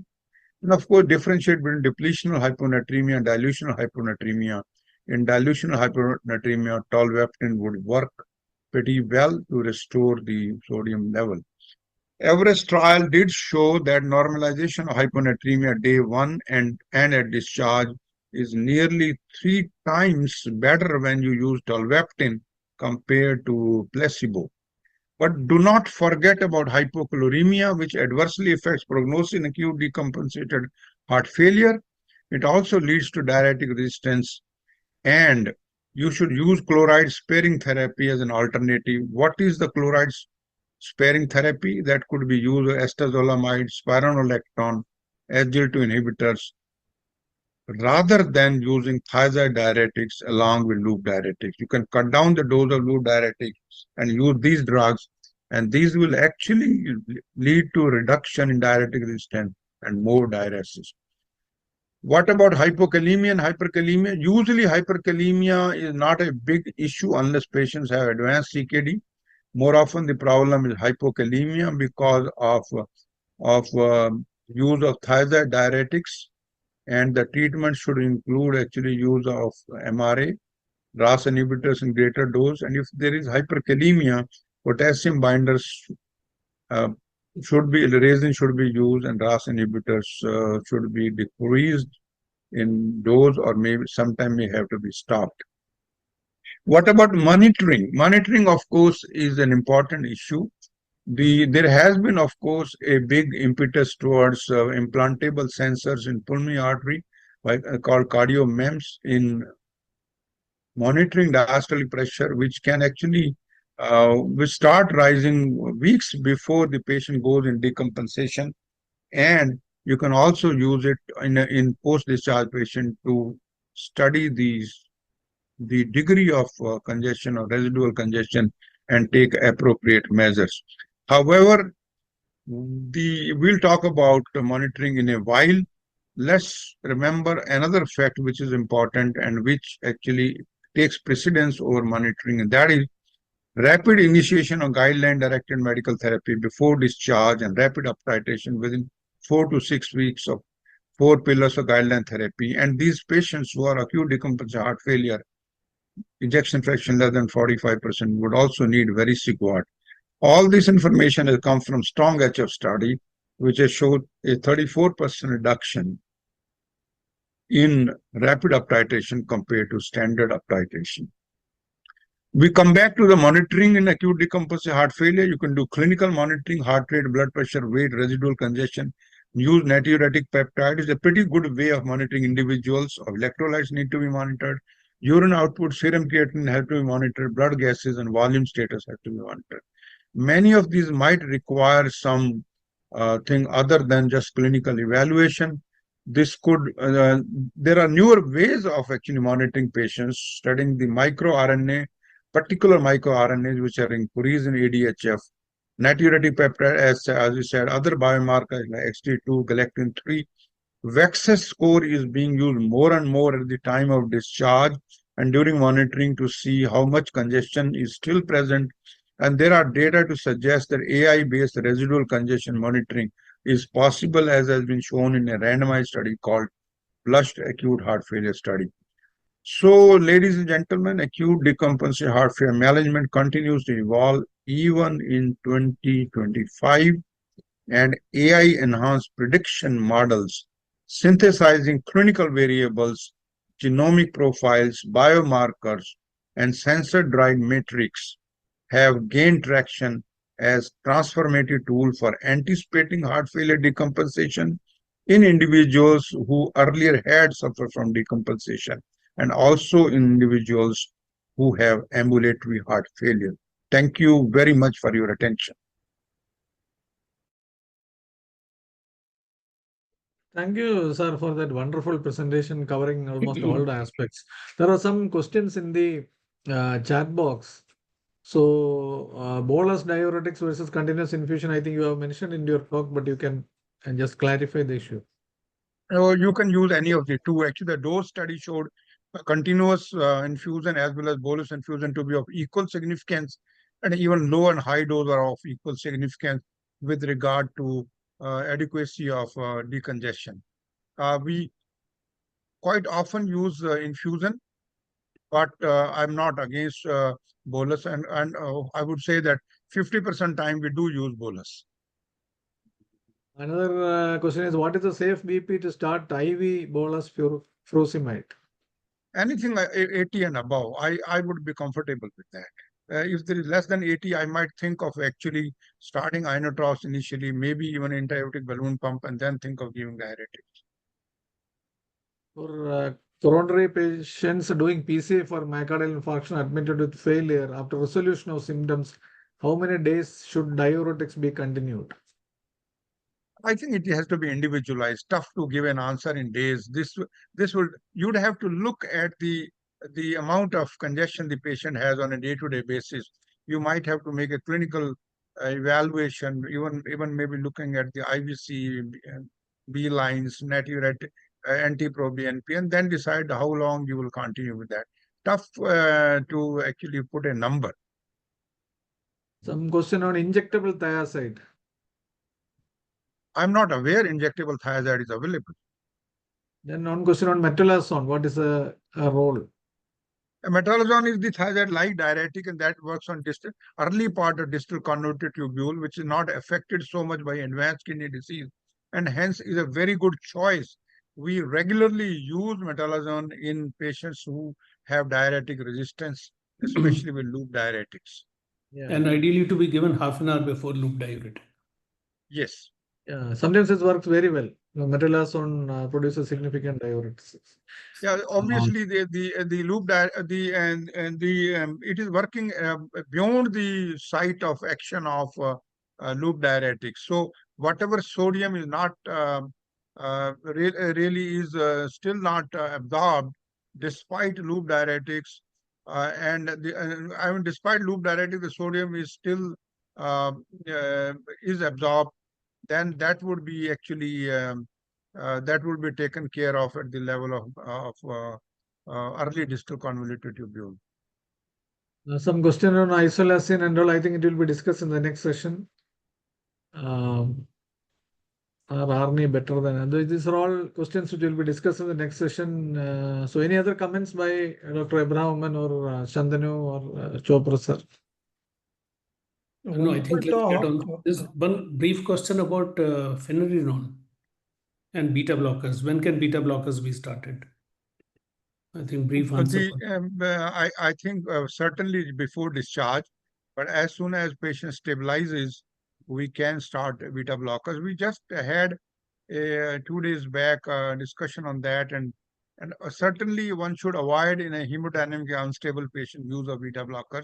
And of course, differentiate between depletional hyponatremia and dilutional hyponatremia. In dilutional hyponatremia, tolvaptan would work pretty well to restore the sodium level. Everest trial did show that normalization of hyponatremia day 1 and at discharge is nearly 3 times better when you use tolvaptan compared to placebo. But do not forget about hypochloremia, which adversely affects prognosis in acute decompensated heart failure. It also leads to diuretic resistance, and you should use chloride sparing therapy as an alternative. What is the chloride sparing therapy? That could be used acetazolamide, spironolactone, SGLT2 inhibitors, rather than using thiazide diuretics along with loop diuretics. You can cut down the dose of loop diuretics and use these drugs, and these will actually lead to a reduction in diuretic resistance and more diuresis. What about hypokalemia and hyperkalemia? Usually hyperkalemia is not a big issue unless patients have advanced CKD. More often the problem is hypokalemia because of use of thiazide diuretics, and the treatment should include actually use of MRA, RAS inhibitors in greater dose. And if there is hyperkalemia, potassium binders resin should be used, and RAS inhibitors should be decreased in dose, or maybe sometime may have to be stopped. What about monitoring? Monitoring, of course, is an important issue. There has been, of course, a big impetus towards implantable sensors in pulmonary artery, called CardioMEMS, in monitoring diastolic pressure, which can actually will start rising weeks before the patient goes in decompensation. And you can also use it in post-discharge patient to study the degree of congestion or residual congestion and take appropriate measures. However, we'll talk about monitoring in a while. Let's remember another fact which is important and which actually takes precedence over monitoring, and that is rapid initiation of guideline-directed medical therapy before discharge and rapid up titration within 4 to 6 weeks of 4 pillars of guideline therapy. And these patients who are acute decompensated heart failure ejection fraction less than 45% would also need Vericiguat. All this information has come from strong HF study, which has showed a 34% reduction in rapid uptitration compared to standard uptitration. We come back to the monitoring in acute decompensated heart failure. You can do clinical monitoring, heart rate, blood pressure, weight, residual congestion. Use natriuretic peptide is a pretty good way of monitoring individuals. Electrolytes need to be monitored. Urine output, serum creatinine have to be monitored. Blood gases and volume status have to be monitored. Many of these might require some thing other than just clinical evaluation. This could, there are newer ways of actually monitoring patients, studying the microRNA, particular microRNAs which are increased in ADHF, natriuretic peptide, as we said, other biomarkers like XT2, galectin-3. VEXAS score is being used more and more at the time of discharge and during monitoring to see how much congestion is still present. And there are data to suggest that AI-based residual congestion monitoring is possible, as has been shown in a randomized study called Blushed Acute Heart Failure Study. So, ladies and gentlemen, acute decompensated heart failure management continues to evolve even in 2025, and AI-enhanced prediction models synthesizing clinical variables, genomic profiles, biomarkers, and sensor-derived metrics have gained traction as transformative tool for anticipating heart failure decompensation in individuals who earlier had suffered from decompensation, and also in individuals who have ambulatory heart failure. Thank you very much for your attention. Thank you, sir, for that wonderful presentation covering almost all the aspects. There are some questions in the chat box. So, bolus diuretics versus continuous infusion, I think you have mentioned in your talk, but you can just clarify the issue. You can use any of the two. Actually, the DOSE study showed continuous infusion as well as bolus infusion to be of equal significance, and even low and high dose are of equal significance with regard to adequacy of decongestion. We quite often use infusion, but I'm not against bolus, and I would say that 50% time we do use bolus. Another question is, what is the safe BP to start IV bolus furosemide? Anything 80 and above, I would be comfortable with that. If there is less than 80, I might think of actually starting inotropes initially, maybe even anti-aortic balloon pump, and then think of giving diuretics. For coronary patients doing PCA for myocardial infarction admitted with failure after resolution of symptoms, how many days should diuretics be continued? I think it has to be individualized. Tough to give an answer in days. You'd have to look at the amount of congestion the patient has on a day-to-day basis. You might have to make a clinical evaluation, even maybe looking at the IVC, B lines, natriuretic, NT-proBNP, and then decide how long you will continue with that. Tough to actually put a number. Some question on injectable thiazide. I'm not aware injectable thiazide is available. Then one question on metolazone. What is a role? Metolazone is the thiazide-like diuretic, and that works on early part of distal convoluted tubule, which is not affected so much by advanced kidney disease, and hence is a very good choice. We regularly use metolazone in patients who have diuretic resistance, especially with loop diuretics. Yeah. And ideally to be given half an hour before loop diuretic. Yes. Yeah, sometimes it works very well. Metolazone produces significant diuretics. Yeah, obviously the loop it is working beyond the site of action of loop diuretics. So whatever sodium is not really is still not absorbed despite loop diuretics, despite loop diuretics, the sodium is still is absorbed. Then that would be actually that would be taken care of at the level of early distal convoluted tubule. Some question on isoleucine and all. I think it will be discussed in the next session. Are RNA better than? These are all questions which will be discussed in the next session. So any other comments by Dr. Abraham or Shantanu or Chopra sir? No, I think let's get on. There's one brief question about phenylenone and beta blockers. When can beta blockers be started? I think brief answer. I think certainly before discharge, but as soon as patient stabilizes, we can start beta blockers. We just had 2 days back discussion on that, and certainly one should avoid in a hemodynamically unstable patient use of beta blockers.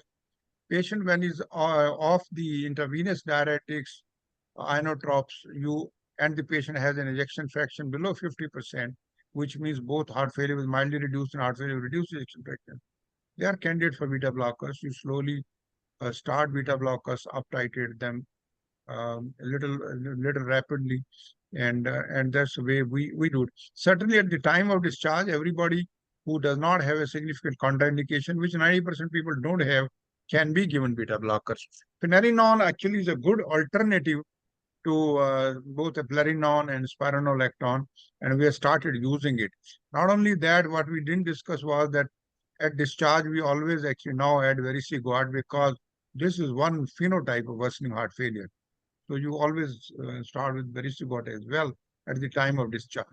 Patient when is off the intravenous diuretics, inotropes, and the patient has an ejection fraction below 50%, which means both heart failure with mildly reduced and heart failure with reduced ejection fraction. They are candidate for beta blockers. You slowly start beta blockers, up titrate them a little rapidly, and that's the way we do it. Certainly at the time of discharge, everybody who does not have a significant contraindication, which 90% people don't have, can be given beta blockers. Phenylenone actually is a good alternative to both eplerenone and spironolactone, and we have started using it. Not only that, what we didn't discuss was that at discharge, we always actually now add vericiguat, because this is one phenotype of worsening heart failure. So you always start with vericiguat as well at the time of discharge.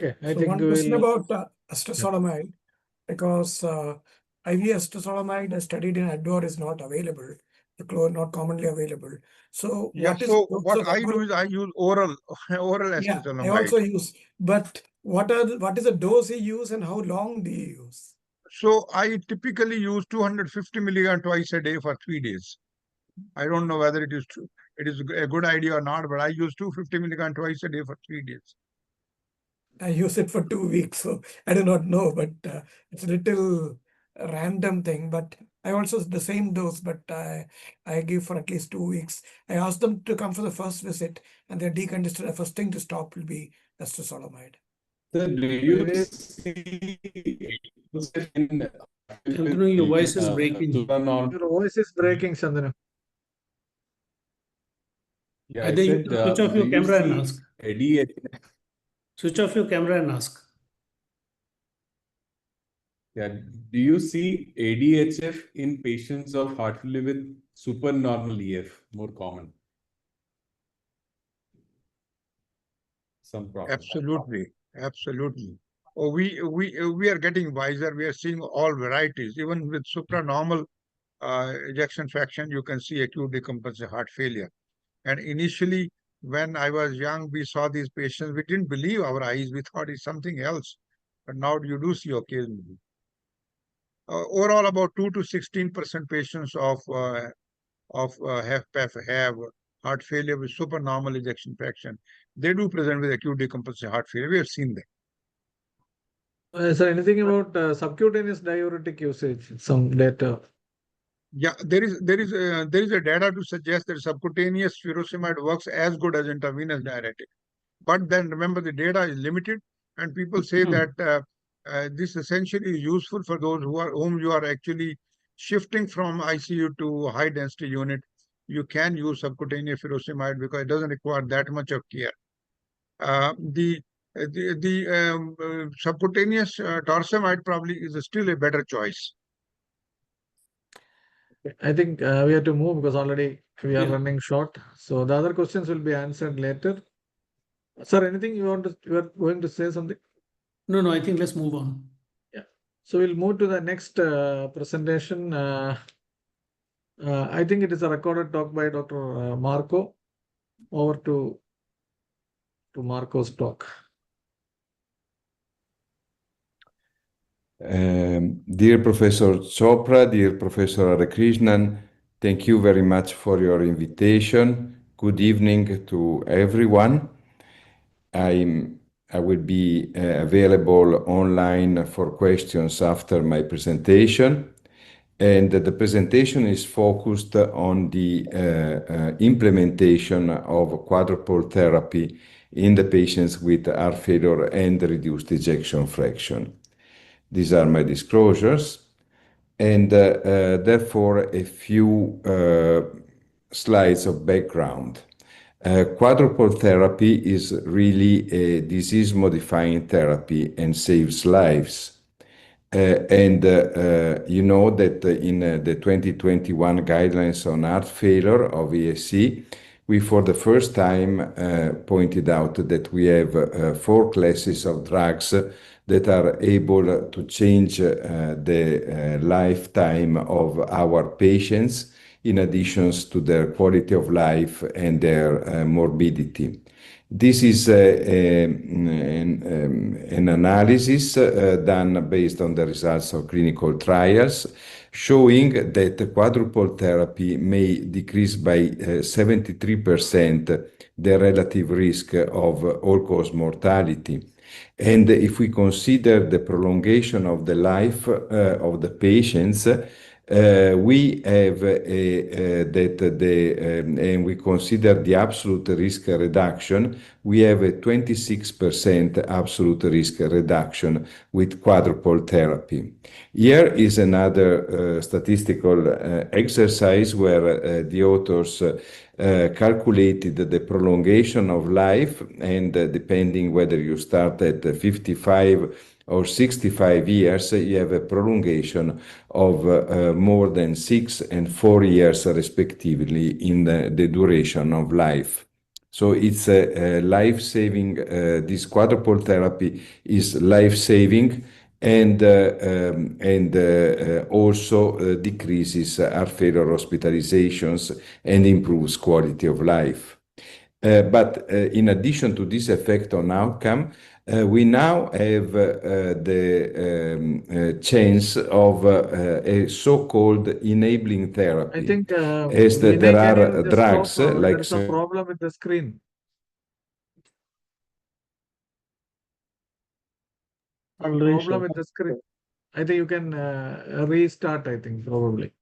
Okay, I So think one question about acetazolamide, because IV acetazolamide as studied in ADVAR is not available, not commonly available. So Yeah, what is so dose what of I do is I use oral Yeah, acetazolamide. I also use, but what is the dose you use and how long do you use? So I typically use 250 milligram twice a day for 3 days. I don't know whether it is true. It is a good idea or not, but I use 250 milligram twice a day for 3 days. I use it for 2 weeks, so I do not know, but it's a little random thing. But I also the same dose, but I give for at least 2 weeks. I ask them to come for the first visit, and they're decongested. The first thing to stop will be acetazolamide. So do you see Shantanu, your voice is breaking. Your voice is breaking, Shantanu. Yeah, Either you switch off your camera and ask. Switch off your camera and ask. Yeah, do you see ADHF in patients of heart failure with supernormal EF more common? Some problem. Absolutely. Oh, we are getting wiser. We are seeing all varieties. Even with supranormal ejection fraction, you can see acute decompensated heart failure. And initially, when I was young, we saw these patients. We didn't believe our eyes. We thought it's something else. But now you do see occasionally. Overall, about 2 to 16% patients of HFpEF have heart failure with supernormal ejection fraction. They do present with acute decompensated heart failure. We have seen that. Is there anything about subcutaneous diuretic usage? Some data. Yeah, there is a data to suggest that subcutaneous furosemide works as good as intravenous diuretic. But then remember, the data is limited, and people say that this essentially is useful for those whom you are actually shifting from ICU to high density unit. You can use subcutaneous furosemide because it doesn't require that much of care. The subcutaneous torsemide probably is still a better choice. I think we have to move because already we are running short. So the other questions will be answered later. Sir, anything you are going to say something? No, I think let's move on. Yeah. So we'll move to the next presentation. I think it is a recorded talk by Dr. Marco. Over to Marco's talk. Dear Professor Chopra, dear Professor Harikrishnan, thank you very much for your invitation. Good evening to everyone. I will be available online for questions after my presentation. And the presentation is focused on the implementation of quadrupole therapy in the patients with heart failure and reduced ejection fraction. These are my disclosures, and therefore a few slides of background. Quadrupole therapy is really a disease-modifying therapy and saves lives. You know that in the 2021 guidelines on heart failure of ESC, we for the first time pointed out that we have 4 classes of drugs that are able to change the lifetime of our patients, in addition to their quality of life and their morbidity. This is an analysis done based on the results of clinical trials, showing that quadrupole therapy may decrease by 73% the relative risk of all-cause mortality. And if we consider the prolongation of the life of the patients, we have and we consider the absolute risk reduction, we have a 26% absolute risk reduction with quadrupole therapy. Here is another statistical exercise where the authors calculated the prolongation of life, and depending whether you start at 55 or 65 years, you have a prolongation of more than 6 and 4 years respectively in the duration of life. So it's a life-saving, this quadrupole therapy is life-saving, and also decreases heart failure hospitalizations and improves quality of life. But in addition to this effect on outcome, we now have the chance of a so-called enabling therapy. I think As there Vinay, can are you just drugs stop? like There's a problem with the screen. Problem with the screen. I think you can restart, I think, probably.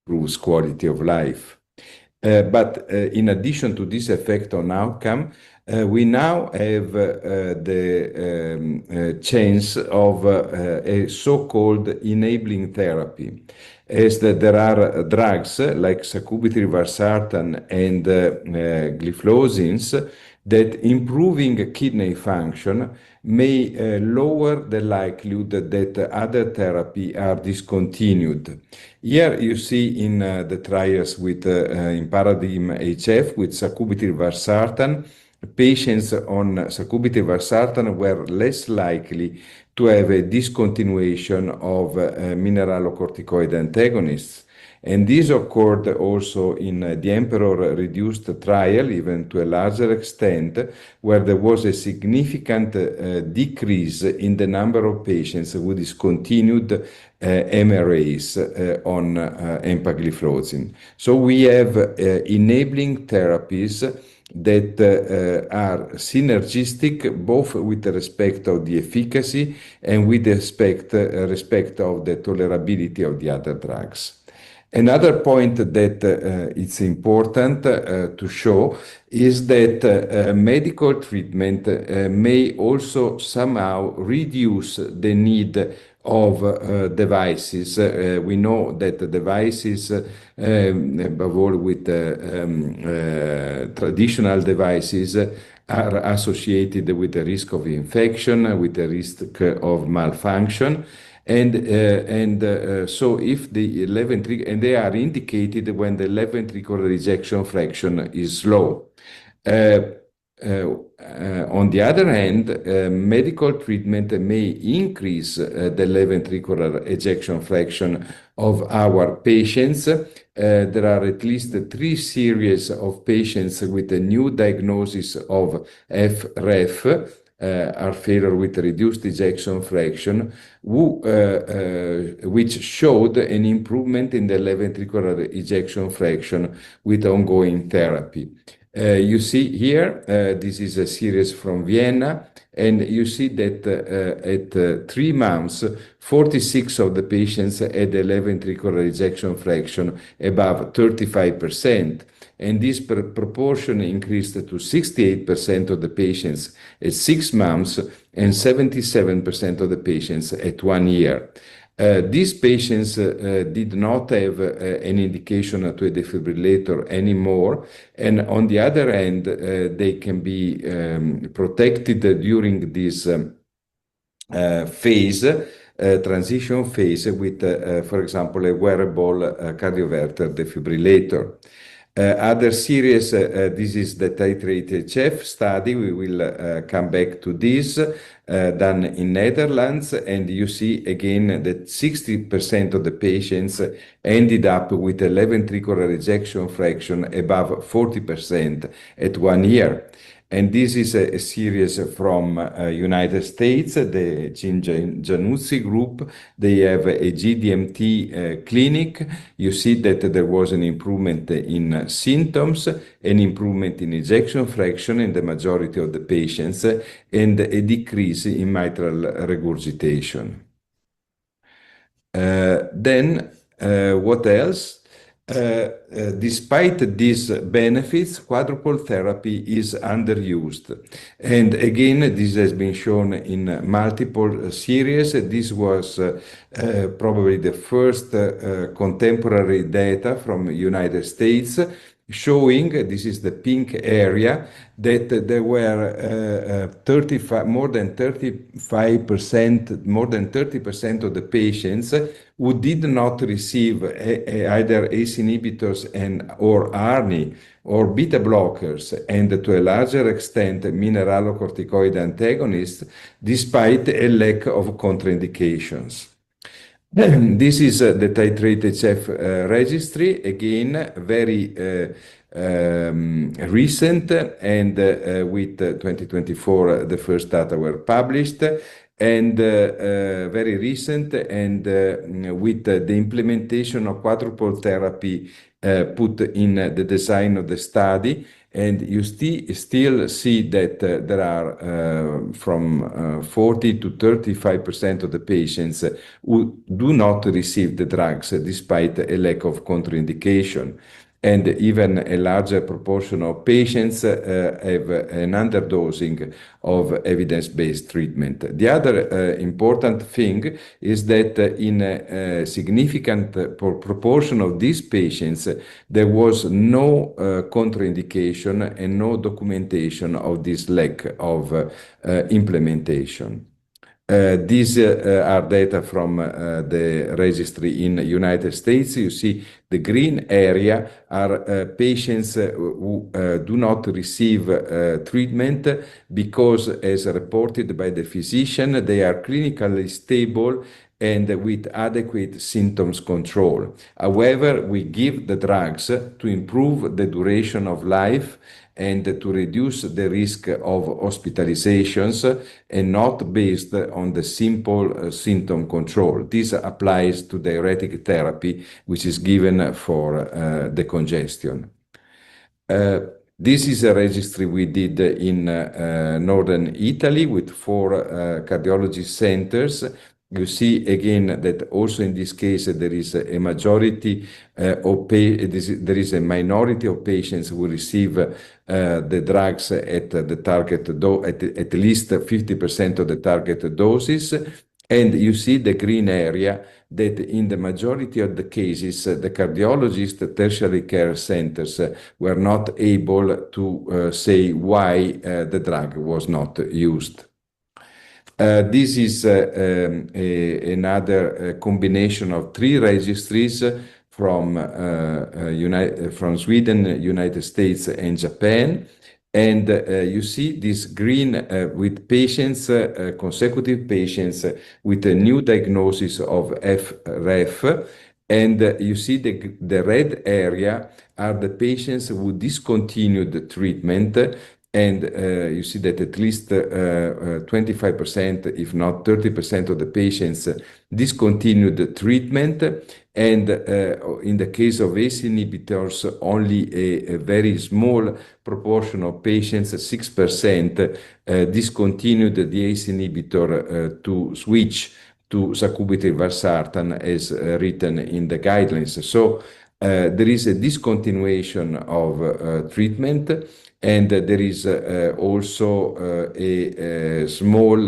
improves quality of life. But in addition to this effect on outcome, we now have the chance of a so-called enabling therapy. As there are drugs like sacubitril/valsartan and gliflozins that improving kidney function may lower the likelihood that other therapy are discontinued. Here you see in the trials with in Paradigm HF with sacubitril/valsartan, patients on sacubitril/valsartan were less likely to have a discontinuation of mineralocorticoid antagonists. And this occurred also in the Emperor reduced trial, even to a larger extent, where there was a significant decrease in the number of patients who discontinued MRAs on empagliflozin. So we have enabling therapies that are synergistic both with respect of the efficacy and with respect of the tolerability of the other drugs. Another point that it's important to show is that medical treatment may also somehow reduce the need of devices. We know that the devices, above all with traditional devices, are associated with the risk of infection, with the risk of malfunction. So if the left ventricular, and they are indicated when the left ventricular ejection fraction is low. On the other hand, medical treatment may increase the left ventricular ejection fraction of our patients. There are at least 3 series of patients with a new diagnosis of FREF, heart failure with reduced ejection fraction, which showed an improvement in the left ventricular ejection fraction with ongoing therapy. You see here, this is a series from Vienna, and you see that at 3 months, 46 of the patients had a left ventricular ejection fraction above 35%. and this proportion increased to 68% of the patients at 6 months and 77% of the patients at 1 year. These patients did not have an indication to a defibrillator anymore, and on the other hand, they can be protected during this transition phase with, for example, a wearable cardioverter defibrillator. Other series, this is the Titrate-HF study. We will come back to this, done in Netherlands, and you see again that 60% of the patients ended up with a left ventricular ejection fraction above 40% at 1 year. And this is a series from United States, the Jim Januzzi group. They have a GDMT clinic. You see that there was an improvement in symptoms, an improvement in ejection fraction in the majority of the patients, and a decrease in mitral regurgitation. What else? Despite these benefits, quadrupole therapy is underused. And again, this has been shown in multiple series. This was probably the first contemporary data from United States showing, this is the pink area, that there were more than 30% of the patients who did not receive either ACE inhibitors or ARNI or beta blockers, and to a larger extent mineralocorticoid antagonists, despite a lack of contraindications. This is the Titrate-HF registry, again, very recent, and with 2024 the first data were published, and very recent, and with the implementation of quadrupole therapy put in the design of the study. And you still see that there are from 40 to 35% of the patients who do not receive the drugs despite a lack of contraindication. And even a larger proportion of patients have an underdosing of evidence-based treatment. The other important thing is that in a significant proportion of these patients, there was no contraindication and no documentation of this lack of implementation. These are data from the registry in the United States. You see the green area are patients who do not receive treatment because, as reported by the physician, they are clinically stable and with adequate symptoms control. However, we give the drugs to improve the duration of life and to reduce the risk of hospitalizations, and not based on the simple symptom control. This applies to diuretic therapy, which is given for the congestion. This is a registry we did in northern Italy with 4 cardiology centers. You see again that also in this case there is a majority there is a minority of patients who receive the drugs at the target at least 50% of the target doses, and you see the green area that in the majority of the cases the cardiologists, tertiary care centers were not able to say why the drug was not used. This is another combination of 3 registries from Sweden, United States, and Japan. And you see this green with patients, consecutive patients with a new diagnosis of FREF. And you see the red area are the patients who discontinued the treatment. And you see that at least 25%, if not 30% of the patients discontinued the treatment. And in the case of ACE inhibitors, only a very small proportion of patients, 6%, discontinued the ACE inhibitor to switch to sacubitril/valsartan as written in the guidelines. So there is a discontinuation of treatment, and there is also a small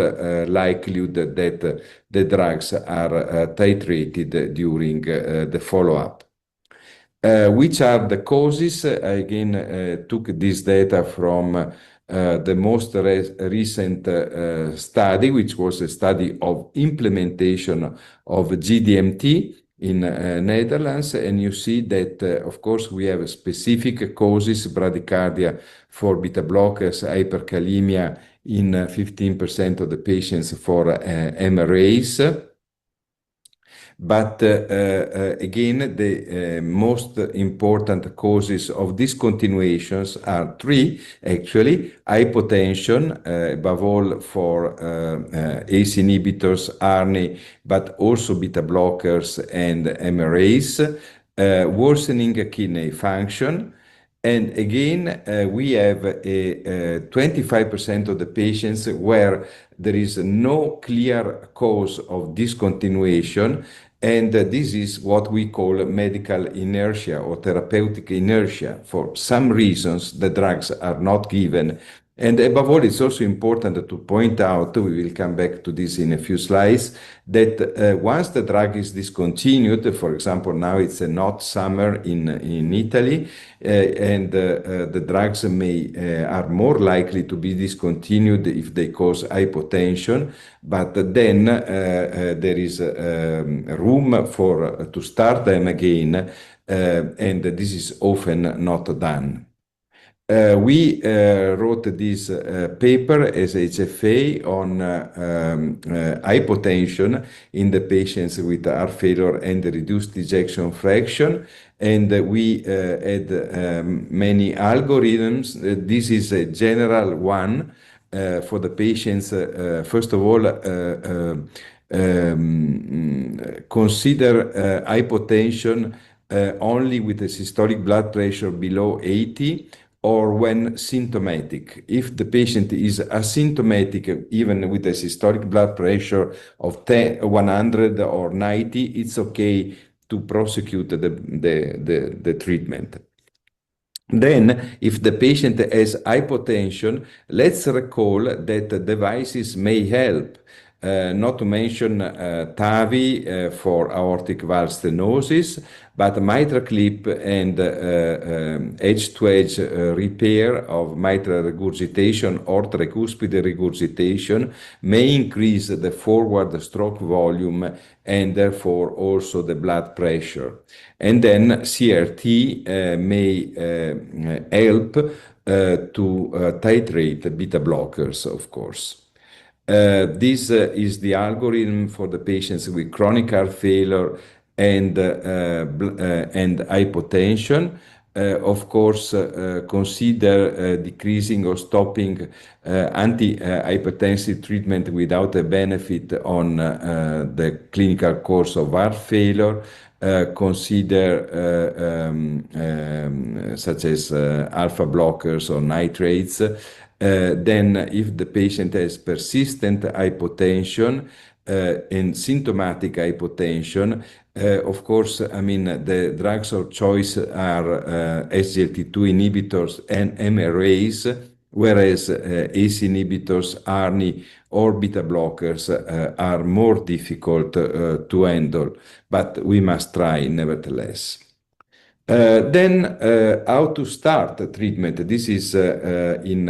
likelihood that the drugs are titrated during the follow-up. Which are the causes? I again took this data from the most recent study, which was a study of implementation of GDMT in Netherlands, and you see that, of course, we have specific causes: bradycardia for beta blockers, hyperkalemia in 15% of the patients for MRAs. But again, the most important causes of discontinuations are three, actually: hypotension, above all for ACE inhibitors, ARNI, but also beta blockers and MRAs, worsening kidney function. And again, we have a 25% of the patients where there is no clear cause of discontinuation, and this is what we call medical inertia or therapeutic inertia. For some reasons, the drugs are not given. And above all, it's also important to point out, we will come back to this in a few slides, that once the drug is discontinued, for example, now it's a hot summer in Italy, and the drugs are more likely to be discontinued if they cause hypotension, but then there is room to start them again, and this is often not done. We wrote this paper as HFA on hypotension in the patients with heart failure and reduced ejection fraction, and we had many algorithms. This is a general one for the patients. First of all, consider hypotension only with a systolic blood pressure below 80, or when symptomatic. If the patient is asymptomatic, even with a systolic blood pressure of 100 or 90, it's okay to prosecute the treatment. Then, if the patient has hypotension, let's recall that devices may help. Not to mention TAVI for aortic valve stenosis, but MitraClip and edge-to-edge repair of mitral regurgitation or tricuspid regurgitation may increase the forward stroke volume and therefore also the blood pressure. And then CRT may help to titrate beta blockers, of course. This is the algorithm for the patients with chronic heart failure and hypotension. Of course, consider decreasing or stopping antihypertensive treatment without a benefit on the clinical course of heart failure. Consider such as alpha blockers or nitrates. Then, if the patient has persistent hypotension and symptomatic hypotension, of course, I mean, the drugs of choice are SGLT2 inhibitors and MRAs, whereas ACE inhibitors, ARNI, or beta blockers are more difficult to handle, but we must try nevertheless. Then, how to start treatment? This is in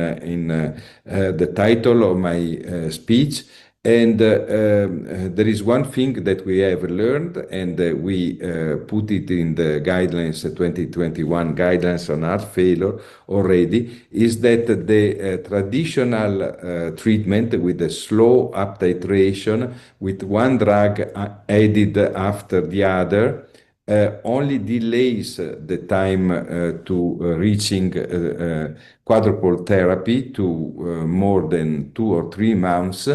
the title of my speech. And there is one thing that we have learned, and we put it in the guidelines, 2021 guidelines on heart failure already, is that the traditional treatment with a slow up titration with one drug added after the other only delays the time to reaching quadruple therapy to more than 2 or 3 months.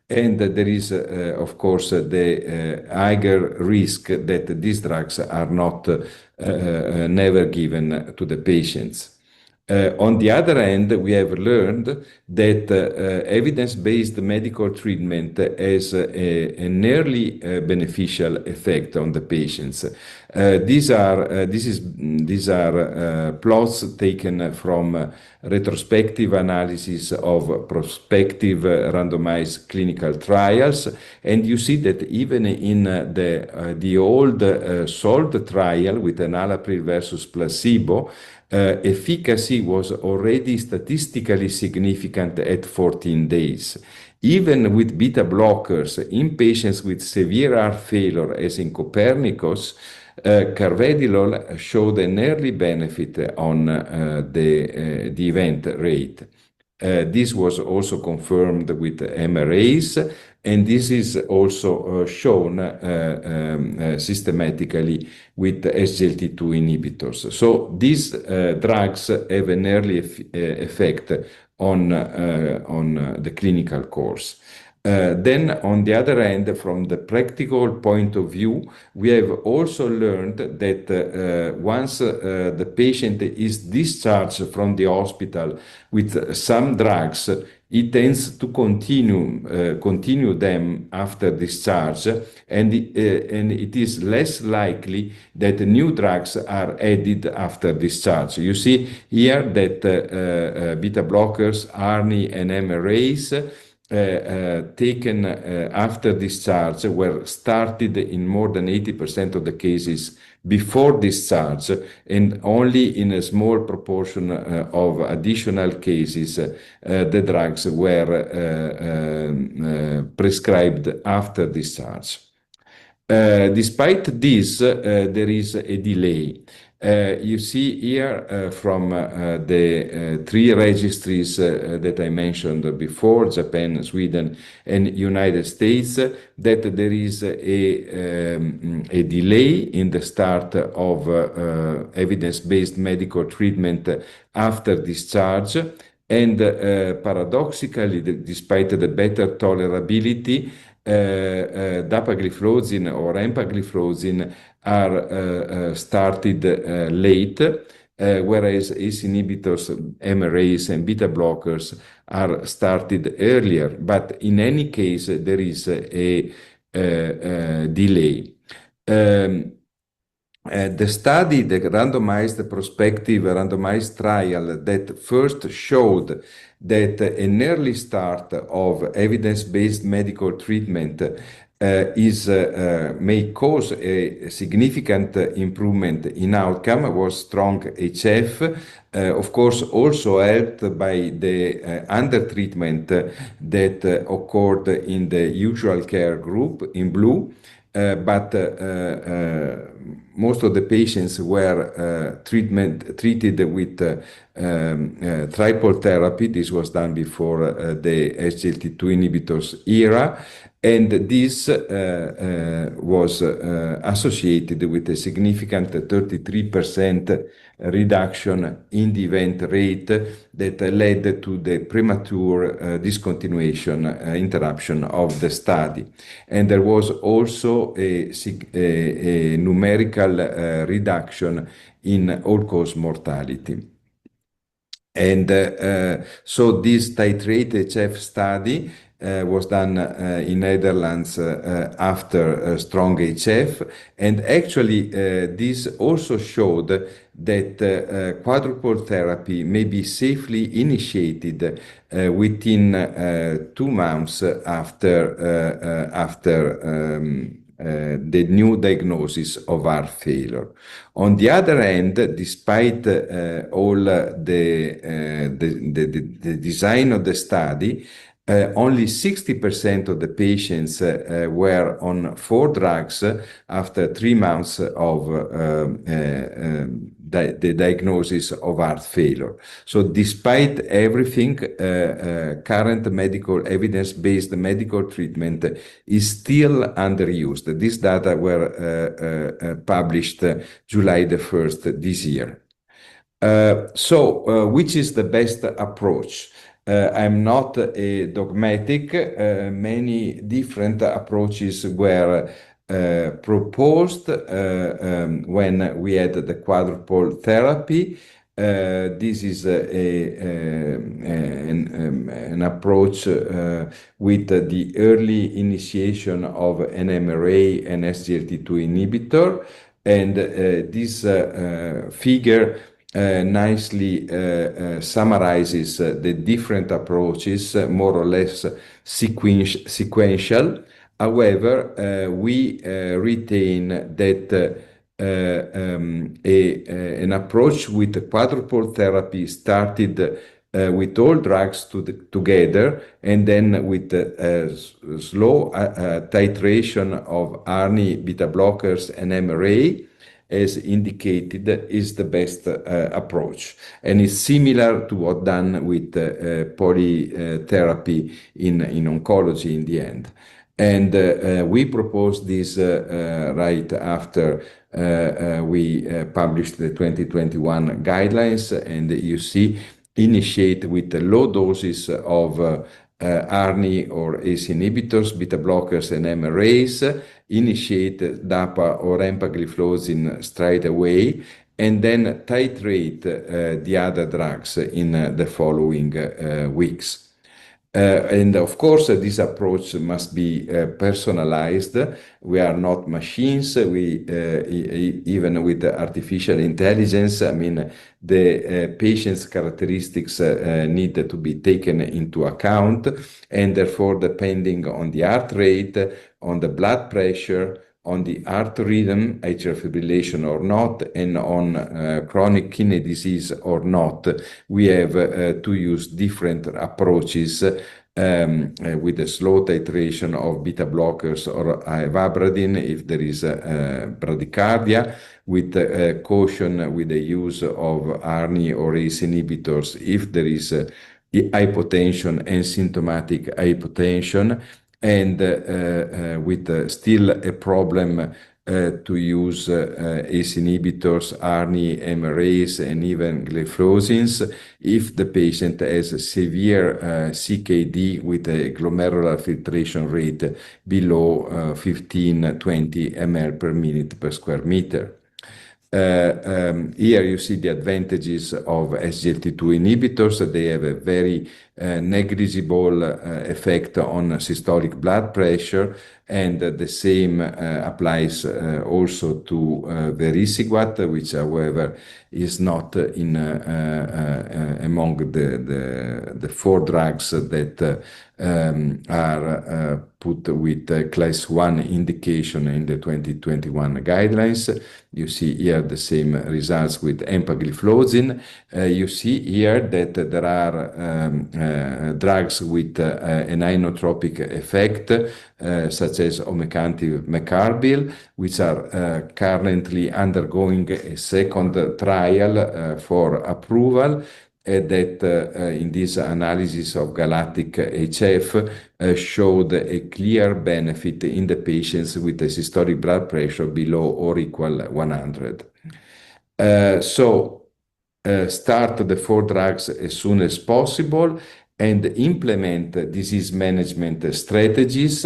And there is, of course, the higher risk that these drugs are not never given to the patients. On the other hand, we have learned that evidence-based medical treatment has an early beneficial effect on the patients. These are plots taken from retrospective analysis of prospective randomized clinical trials, and you see that even in the old SOLVE trial with enalapril versus placebo, efficacy was already statistically significant at 14 days. Even with beta blockers in patients with severe heart failure, as in Copernicus, carvedilol showed an early benefit on the event rate. This was also confirmed with MRAs, and this is also shown systematically with SGLT2 inhibitors. So these drugs have an early effect on the clinical course. Then, on the other hand, from the practical point of view, we have also learned that once the patient is discharged from the hospital with some drugs, he tends to continue them after discharge, and it is less likely that new drugs are added after discharge. You see here that beta blockers, ARNI, and MRAs taken after discharge were started in more than 80% of the cases before discharge, and only in a small proportion of additional cases the drugs were prescribed after discharge. Despite this, there is a delay. You see here from the three registries that I mentioned before, Japan, Sweden, and United States, that there is a delay in the start of evidence-based medical treatment after discharge. And paradoxically, despite the better tolerability, dapagliflozin or empagliflozin are started late, whereas ACE inhibitors, MRAs, and beta blockers are started earlier. But in any case, there is a delay. The study, the randomized prospective randomized trial that first showed that an early start of evidence-based medical treatment may cause a significant improvement in outcome was STRONG-HF, of course also helped by the undertreatment that occurred in the usual care group in blue. But most of the patients were treated with triple therapy. This was done before the SGLT2 inhibitors era, and this was associated with a significant 33% reduction in the event rate that led to the premature discontinuation, interruption of the study. And there was also a numerical reduction in all-cause mortality. And so this titrate HF study was done in Netherlands after STRONG-HF, and actually this also showed that quadruple therapy may be safely initiated within 2 months after the new diagnosis of heart failure. On the other hand, despite all the design of the study, only 60% of the patients were on 4 drugs after 3 months of the diagnosis of heart failure. So despite everything, current medical evidence-based medical treatment is still underused. These data were published July the 1st this year. So which is the best approach? I'm not a dogmatic. Many different approaches were proposed when we had the quadruple therapy. This is an approach with the early initiation of an MRA and SGLT2 inhibitor. And this figure nicely summarizes the different approaches, more or less sequential. However, we retain that an approach with quadruple therapy started with all drugs together, and then with slow titration of ARNI, beta blockers, and MRA, as indicated, is the best approach, and is similar to what done with polytherapy in oncology in the end. And we proposed this right after we published the 2021 guidelines, and you see, initiate with the low doses of ARNI or ACE inhibitors, beta blockers, and MRAs, initiate DAPA or empagliflozin straight away, and then titrate the other drugs in the following weeks. And of course, this approach must be personalized. We are not machines. We even with artificial intelligence, I mean, the patient's characteristics need to be taken into account, and therefore, depending on the heart rate, on the blood pressure, on the heart rhythm, atrial fibrillation or not, and on chronic kidney disease or not, we have to use different approaches with a slow titration of beta blockers or ivabradine if there is bradycardia, with caution with the use of ARNI or ACE inhibitors if there is hypotension and symptomatic hypotension, and with still a problem to use ACE inhibitors, ARNI, MRAs, and even gliflozins if the patient has a severe CKD with a glomerular filtration rate below 15-20 ml per minute per square meter. Here you see the advantages of SGLT2 inhibitors. They have a very negligible effect on systolic blood pressure, and the same applies also to vericiguat, which, however, is not in among the 4 drugs that are put with class 1 indication in the 2021 guidelines. You see here the same results with empagliflozin. You see here that there are drugs with an inotropic effect, such as omecamtiv mecarbil, which are currently undergoing a second trial for approval, that in this analysis of GALACTIC-HF showed a clear benefit in the patients with a systolic blood pressure below or equal 100. Start the 4 drugs as soon as possible and implement disease management strategies,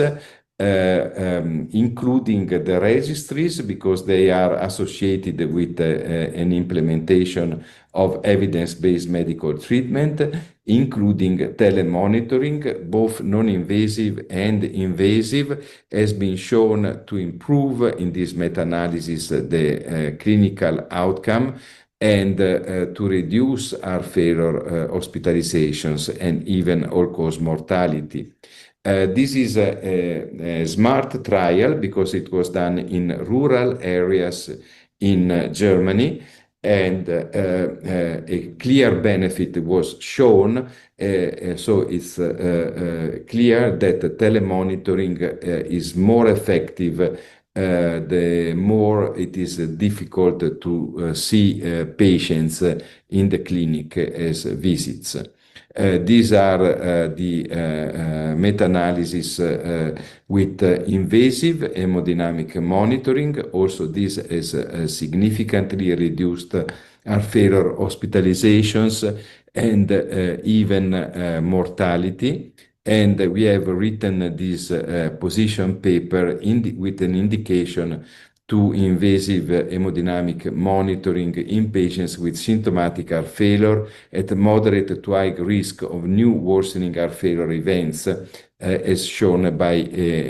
including the registries, because they are associated with an implementation of evidence-based medical treatment, including telemonitoring, both non-invasive and invasive, has been shown to improve in this meta-analysis the clinical outcome, and to reduce heart failure hospitalizations and even all-cause mortality. This is a smart trial because it was done in rural areas in Germany, and a clear benefit was shown. So it's clear that telemonitoring is more effective the more it is difficult to see patients in the clinic as visits. These are the meta-analysis with invasive hemodynamic monitoring. Also, this has significantly reduced heart failure hospitalizations and even mortality. And we have written this position paper with an indication to invasive hemodynamic monitoring in patients with symptomatic heart failure at moderate to high risk of new worsening heart failure events, as shown by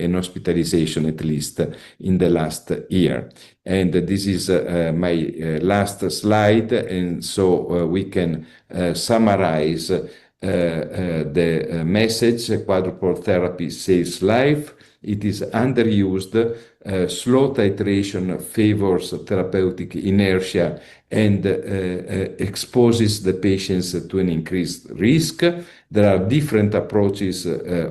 an hospitalization, at least in the last year. And this is my last slide, and so we can summarize the message. Quadrupole therapy saves life. It is underused. Slow titration favors therapeutic inertia and exposes the patients to an increased risk. There are different approaches,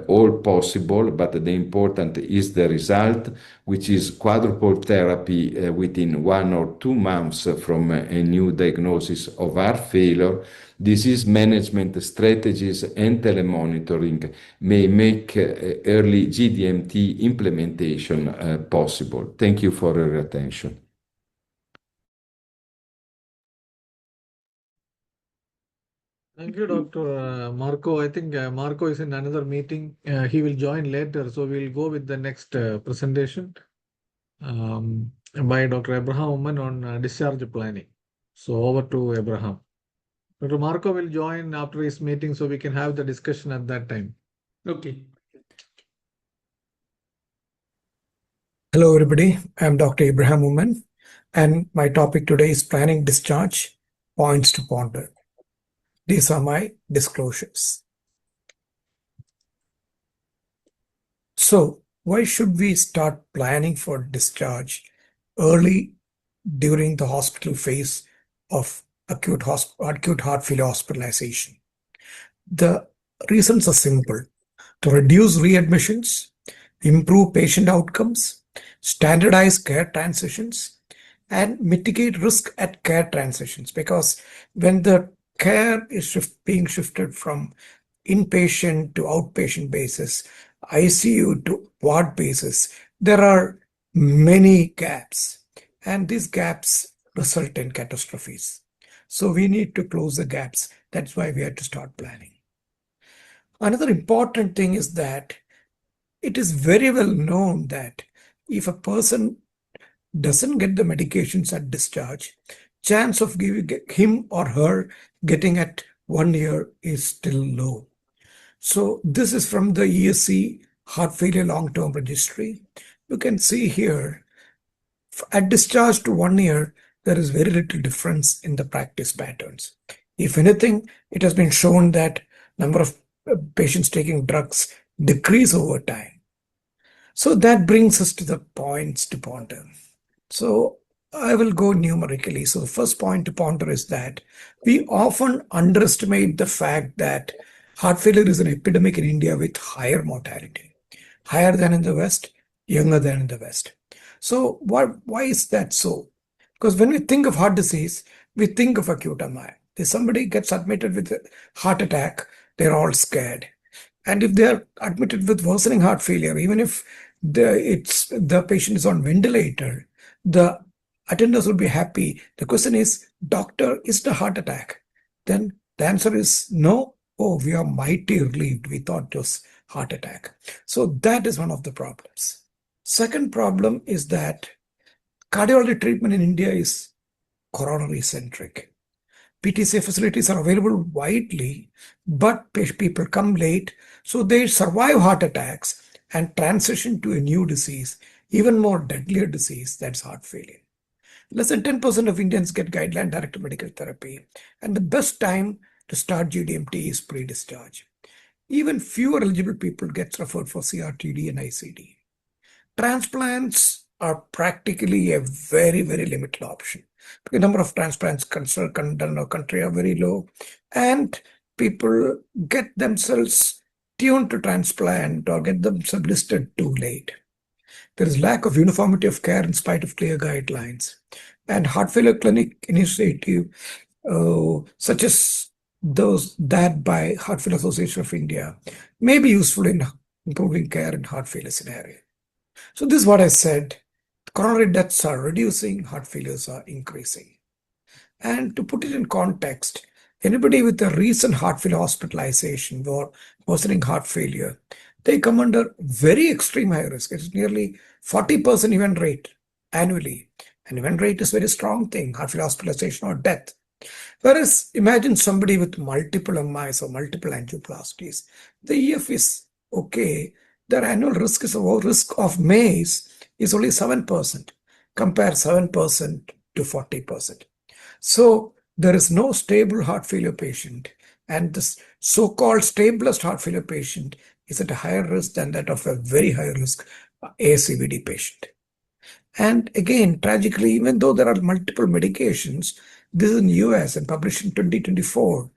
all possible, but the important is the result, which is quadrupole therapy within 1 or 2 months from a new diagnosis of heart failure. Disease management strategies and telemonitoring may make early GDMT implementation possible. Thank you for your attention. Thank you, Dr. Marco. I think Marco is in another meeting. He will join later, so we'll go with the next presentation by Dr. Abraham Oman on discharge planning. So over to Abraham. Dr. Marco will join after his meeting, so we can have the discussion at that time. Okay. Hello, everybody. I'm Dr. Abraham Oman, and my topic today is planning discharge, points to ponder. These are my disclosures. So, why should we start planning for discharge early during the hospital phase of acute heart failure hospitalization? The reasons are simple: to reduce readmissions, improve patient outcomes, standardize care transitions, and mitigate risk at care transitions. Because when the care is being shifted from inpatient to outpatient basis, ICU to ward basis, there are many gaps, and these gaps result in catastrophes. So we need to close the gaps. That's why we have to start planning. Another important thing is that it is very well known that if a person doesn't get the medications at discharge, chance of giving him or her getting at 1 year is still low. So this is from the ESC Heart Failure Long-Term Registry. You can see here, at discharge to 1 year, there is very little difference in the practice patterns. If anything, it has been shown that number of patients taking drugs decrease over time. So that brings us to the points to ponder. So I will go numerically. So the first point to ponder is that we often underestimate the fact that heart failure is an epidemic in India with higher mortality, higher than in the West, younger than in the West. So why is that so? Because when we think of heart disease, we think of acute MI. If somebody gets admitted with a heart attack, they're all scared. And if they're admitted with worsening heart failure, even if the patient is on ventilator, the attenders will be happy. The question is, doctor, is it a heart attack? Then the answer is no. Oh, we are mighty relieved. We thought it was heart attack. So that is one of the problems. Second problem is that cardiology treatment in India is coronary centric. PTCA facilities are available widely, but people come late, so they survive heart attacks and transition to a new disease, even more deadlier disease, that's heart failure. Less than 10% of Indians get guideline-directed medical therapy, and the best time to start GDMT is pre-discharge. Even fewer eligible people get referred for CRTD and ICD. Transplants are practically a very, very limited option. The number of transplants done in our country are very low, and people get themselves tuned to transplant or get themselves listed too late. There is lack of uniformity of care in spite of clear guidelines. And heart failure clinic initiative, such as those that by Heart Failure Association of India, may be useful in improving care in heart failure scenario. So this is what I said. Coronary deaths are reducing, heart failures are increasing. And to put it in context, anybody with a recent heart failure hospitalization or worsening heart failure, they come under very extreme high risk. It's nearly 40% event rate annually. And event rate is a very strong thing, heart failure hospitalization or death. Whereas imagine somebody with multiple MIs or multiple angioplasties. The EF is okay. Their annual risk of MACE is only 7%. Compare 7% to 40%. So there is no stable heart failure patient, and this so-called stablest heart failure patient is at a higher risk than that of a very high risk ASCVD patient. And again, tragically, even though there are multiple medications, this is in US and published in 2024,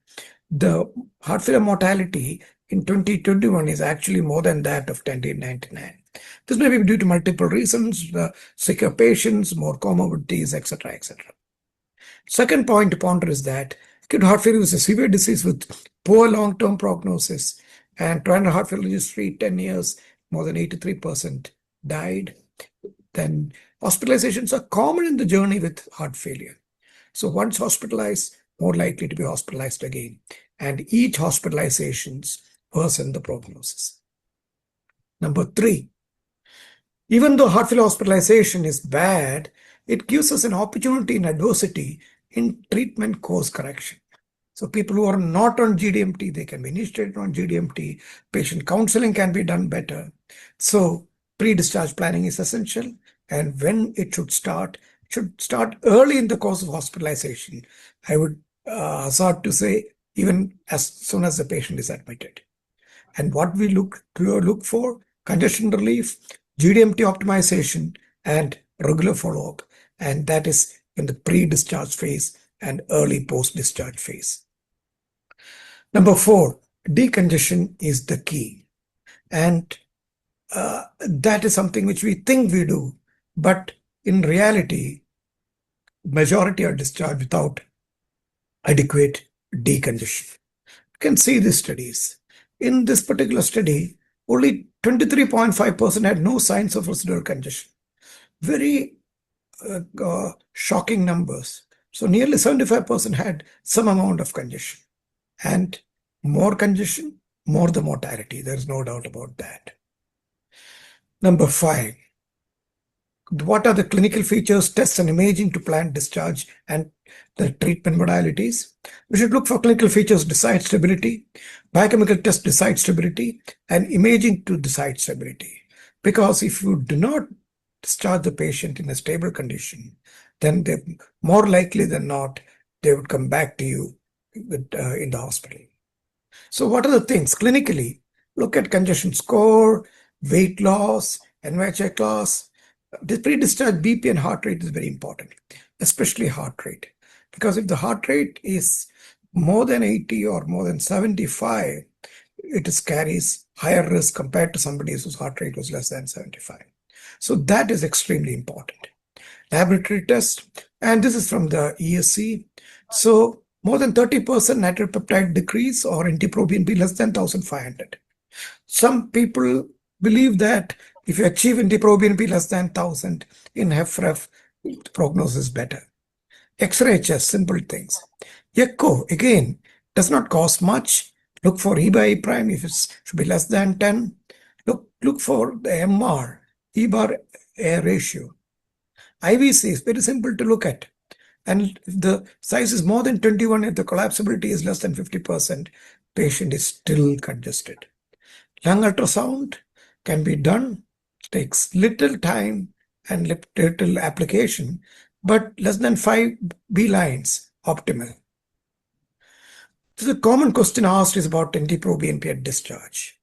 the heart failure mortality in 2021 is actually more than that of 1999. This may be due to multiple reasons, sicker patients, more comorbidities, etc., etc. Second point to ponder is that acute heart failure is a severe disease with poor long-term prognosis, and 200 heart failure registry, 10 years, more than 83% died. Then hospitalizations are common in the journey with heart failure. So once hospitalized, more likely to be hospitalized again. And each hospitalizations worsen the prognosis. Number 3, even though heart failure hospitalization is bad, it gives us an opportunity in adversity in treatment course correction. So people who are not on GDMT, they can be initiated on GDMT. Patient counseling can be done better. So pre-discharge planning is essential. And when it should start early in the course of hospitalization. I would hazard to say even as soon as the patient is admitted. And what we look for, congestion relief, GDMT optimization, and regular follow-up. And that is in the pre-discharge phase and early post-discharge phase. Number 4, decongestion is the key. And that is something which we think we do, but in reality, majority are discharged without adequate decongestion. You can see these studies. In this particular study, only 23.5% had no signs of residual congestion. Very shocking numbers. So nearly 75% had some amount of congestion. And more congestion, more the mortality. There's no doubt about that. Number 5. What are the clinical features, tests, and imaging to plan discharge and the treatment modalities? We should look for clinical features, decide stability, biochemical test, decide stability, and imaging to decide stability. Because if you do not discharge the patient in a stable condition, then they more likely than not, they would come back to you in the hospital. So what are the things? Clinically, look at congestion score, weight loss, NYHA class. The pre-discharge BP and heart rate is very important, especially heart rate. Because if the heart rate is more than 80 or more than 75, it carries higher risk compared to somebody whose heart rate was less than 75. So that is extremely important. Laboratory test, and this is from the ESC. So more than 30% natriuretic peptide decrease or NT-proBNP less than 1,500. Some people believe that if you achieve NT-proBNP less than 1,000 in HFrEF, the prognosis is better. X-ray chest, simple things. Echo, again, does not cost much. Look for E by E prime if it should be less than 10. Look for the MR, E bar A ratio. IVC is very simple to look at. And if the size is more than 21, if the collapsibility is less than 50%, patient is still congested. Lung ultrasound can be done, takes little time and little application, but less than 5 B lines, optimal. So the common question asked is about NT-proBNP at discharge.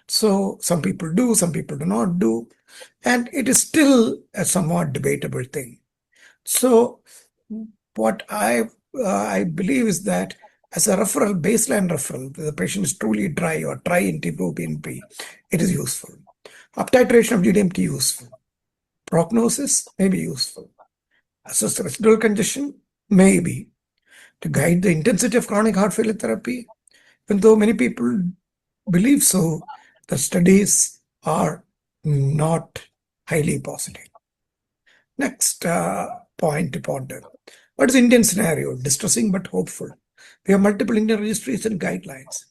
So some people do, some people do not do, and it is still a somewhat debatable thing. So what I believe is that as a referral, baseline referral, the patient is truly dry or dry NT-proBNP, it is useful. Up-titration of GDMT useful. Prognosis may be useful. Assess residual congestion, maybe. To guide the intensity of chronic heart failure therapy, even though many people believe so, the studies are not highly positive. Next point to ponder. What is Indian scenario? Distressing but hopeful. We have multiple Indian registries and guidelines.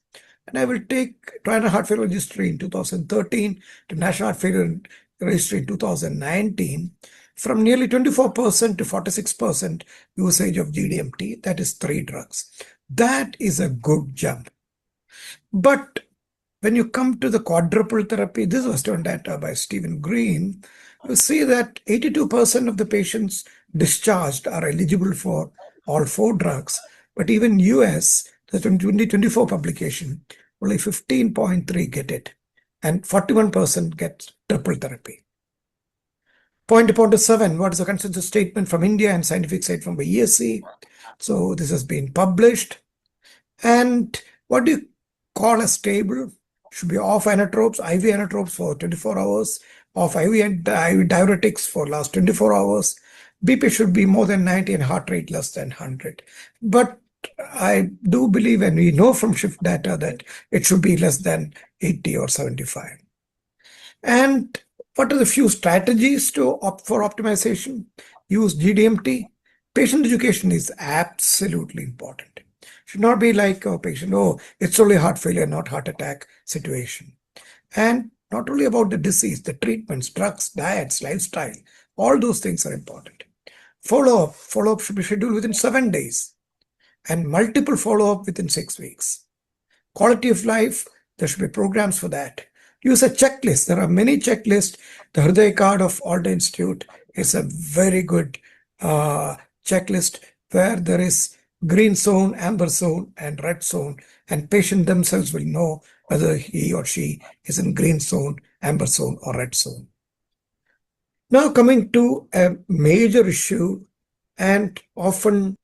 And I will take 200 heart failure registry in 2013 to National Heart Failure Registry in 2019. from nearly 24% to 46% usage of GDMT, that is 3 drugs. That is a good jump. But when you come to the quadruple therapy, this was done data by Stephen Green, you see that 82% of the patients discharged are eligible for all 4 drugs. But even US, the 2024 publication, only 15.3 get it, and 41% get triple therapy. Point to 7, what is the consensus statement from India and scientific side from the ESC? So this has been published. And what do you call a stable? Should be off inotropes, IV inotropes for 24 hours, off IV diuretics for last 24 hours. BP should be more than 90 and heart rate less than 100. But I do believe, and we know from SHIFT data, that it should be less than 80 or 75. And what are the few strategies to opt for optimization? Use GDMT. Patient education is absolutely important. Should not be like a patient, oh, it's only heart failure, not heart attack situation. And not only about the disease, the treatments, drugs, diets, lifestyle, all those things are important. Follow-up should be scheduled within 7 days and multiple follow-up within 6 weeks. Quality of life, there should be programs for that. Use a checklist. There are many checklists. The Hriday card of Alder Institute is a very good checklist where there is green zone, amber zone, and red zone, and patient themselves will know whether he or she is in green zone, amber zone, or red zone. Now coming to a major issue and often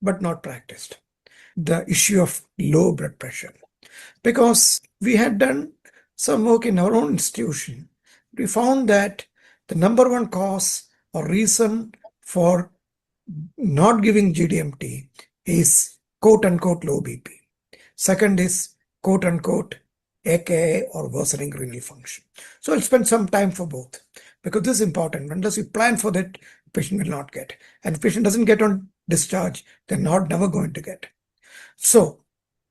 but not practiced, the issue of low blood pressure. Because we had done some work in our own institution, we found that the number one cause or reason for not giving GDMT is quote-unquote low BP. Second is quote-unquote AKI or worsening renal function. So I'll spend some time for both because this is important. Unless you plan for that, the patient will not get. And if the patient doesn't get on discharge, they're never going to get. So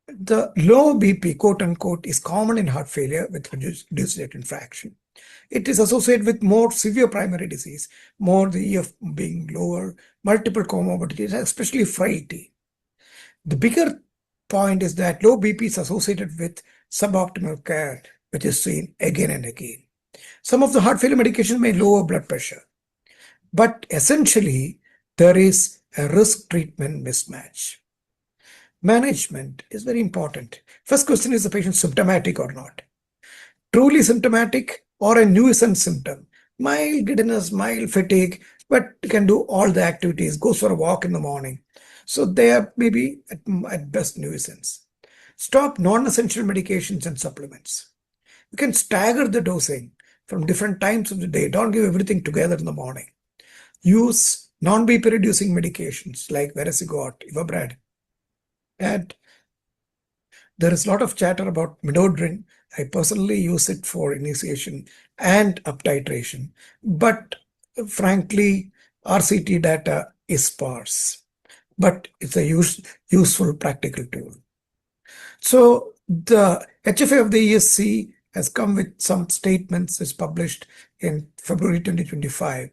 the low BP, quote-unquote, is common in heart failure with reduced ejection fraction. It is associated with more severe primary disease, more the EF being lower, multiple comorbidities, especially frailty. The bigger point is that low BP is associated with suboptimal care, which is seen again and again. Some of the heart failure medications may lower blood pressure, but essentially there is a risk treatment mismatch. Management is very important. First question, is the patient symptomatic or not? Truly symptomatic or a nuisance symptom? Mild giddiness, mild fatigue, but can do all the activities, goes for a walk in the morning. So they are maybe at best nuisance. Stop non-essential medications and supplements. You can stagger the dosing from different times of the day. Don't give everything together in the morning. Use non-BP reducing medications like Vericiguat, Ivabrad. And there is a lot of chatter about midodrine. I personally use it for initiation and up titration. But frankly, RCT data is sparse. But it's a useful practical tool. So the HFA of the ESC has come with some statements. It's published in February 2025.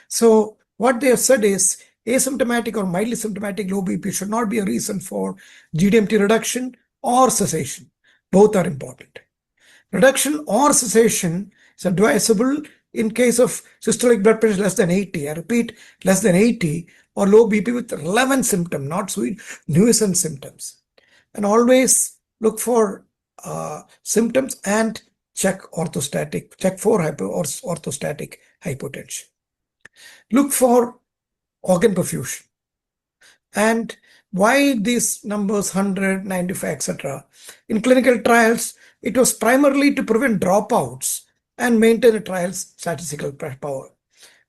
So what they have said is asymptomatic or mildly symptomatic low BP should not be a reason for GDMT reduction or cessation. Both are important. Reduction or cessation is advisable in case of systolic blood pressure less than 80. I repeat, less than 80, or low BP with relevant symptom, not sweet nuisance symptoms. And always look for symptoms and check for orthostatic hypotension. Look for organ perfusion. And why these numbers 100, 95, etc. In clinical trials, it was primarily to prevent dropouts and maintain the trial's statistical power.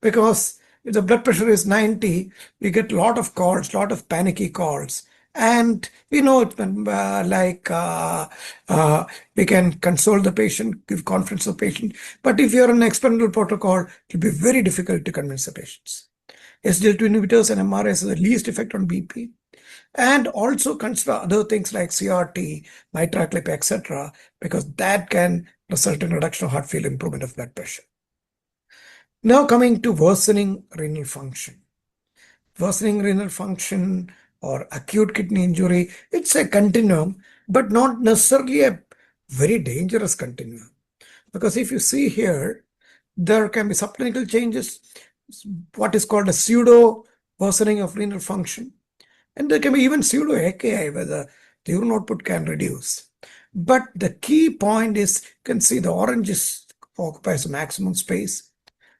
Because if the blood pressure is 90, we get a lot of calls, lot of panicky calls. And we know it's we can console the patient, give confidence to the patient. But if you're on an experimental protocol, it will be very difficult to convince the patients. SGLT2 inhibitors and MRAs have the least effect on BP. And also consider other things like CRT, mitral clip, etc., because that can result in reduction of heart failure, improvement of blood pressure. Now coming to worsening renal function. Worsening renal function or acute kidney injury, it's a continuum, but not necessarily a very dangerous continuum. Because if you see here, there can be subclinical changes, what is called a pseudo worsening of renal function. And there can be even pseudo AKI where the urine output can reduce. But the key point is, you can see the orange occupies maximum space,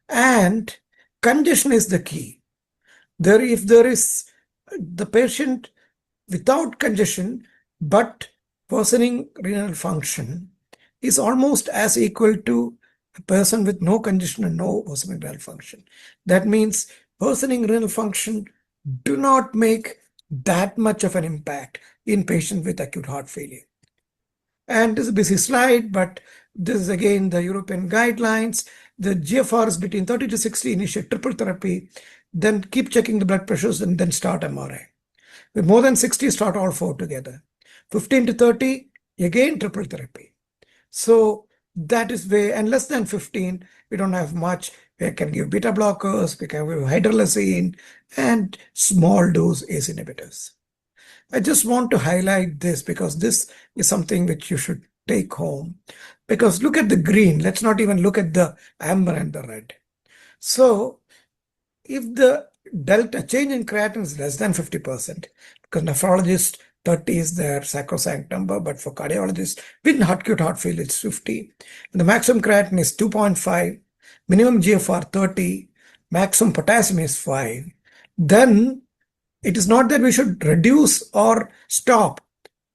and congestion is the key. If there is the patient without congestion but worsening renal function is almost as equal to a person with no congestion and no worsening renal function. That means worsening renal function do not make that much of an impact in patients with acute heart failure. And this is a busy slide, but this is again the European guidelines. The GFR is between 30 to 60, initiate triple therapy, then keep checking the blood pressures and then start MRI. With more than 60, start all four together. 15 to 30, again triple therapy. So that is way, and less than 15, we don't have much. We can give beta blockers, we can give hydralazine, and small dose ACE inhibitors. I just want to highlight this because this is something which you should take home. Because look at the green, let's not even look at the amber and the red. So if the delta change in creatinine is less than 50%, because nephrologist 30 is their sacrosanct number, but for cardiologists with acute heart failure it's 50. And the maximum creatinine is 2.5, minimum GFR 30, maximum potassium is 5. Then it is not that we should reduce or stop.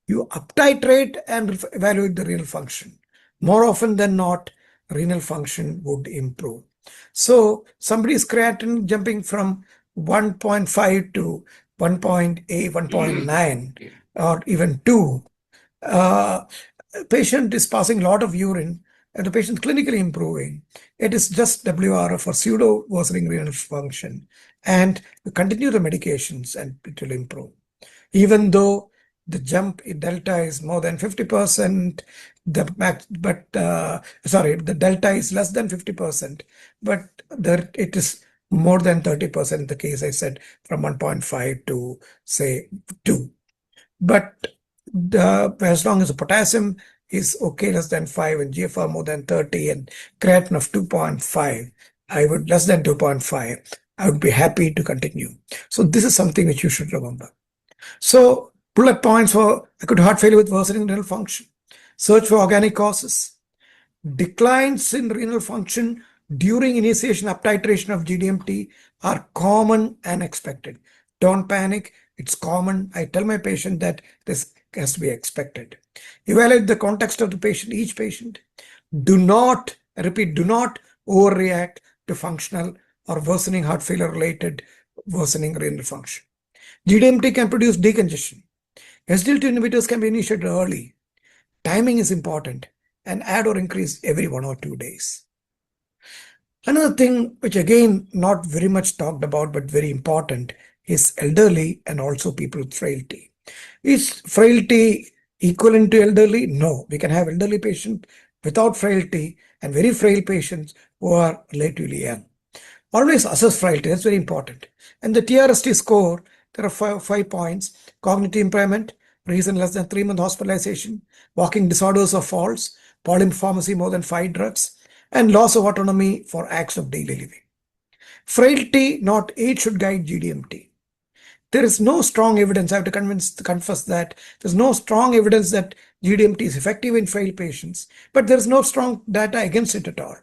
You uptitrate and evaluate the renal function. More often than not, renal function would improve. So somebody's creatinine jumping from 1.5 to 1.8, 1.9, or even 2. Patient is passing a lot of urine and the patient clinically improving. It is just WRF or pseudo worsening renal function. And you continue the medications and it will improve. Even though the jump in delta is more than 50%, the delta is less than 50%, but it is more than 30% in the case I said from 1.5 to say 2. But as long as the potassium is okay, less than 5, and GFR more than 30 and creatinine of 2.5, less than 2.5, I would be happy to continue. So this is something which you should remember. So bullet points for acute heart failure with worsening renal function. Search for organic causes. Declines in renal function during initiation uptitration of GDMT are common and expected. Don't panic. It's common. I tell my patient that this has to be expected. Evaluate the context of the patient, each patient. Do not overreact to functional or worsening heart failure related worsening renal function. GDMT can produce decongestion. SGLT inhibitors can be initiated early. Timing is important and add or increase every 1 or 2 days. Another thing which again not very much talked about but very important is elderly and also people with frailty. Is frailty equivalent to elderly? No. We can have elderly patients without frailty and very frail patients who are relatively young. Always assess frailty, that's very important. And the TRST score, there are 5 points. Cognitive impairment, reason less than 3-month hospitalization, walking disorders or falls, polypharmacy more than 5 drugs, and loss of autonomy for acts of daily living. Frailty, not age, should guide GDMT. There is no strong evidence, I have to confess that there's no strong evidence that GDMT is effective in frail patients, but there's no strong data against it at all.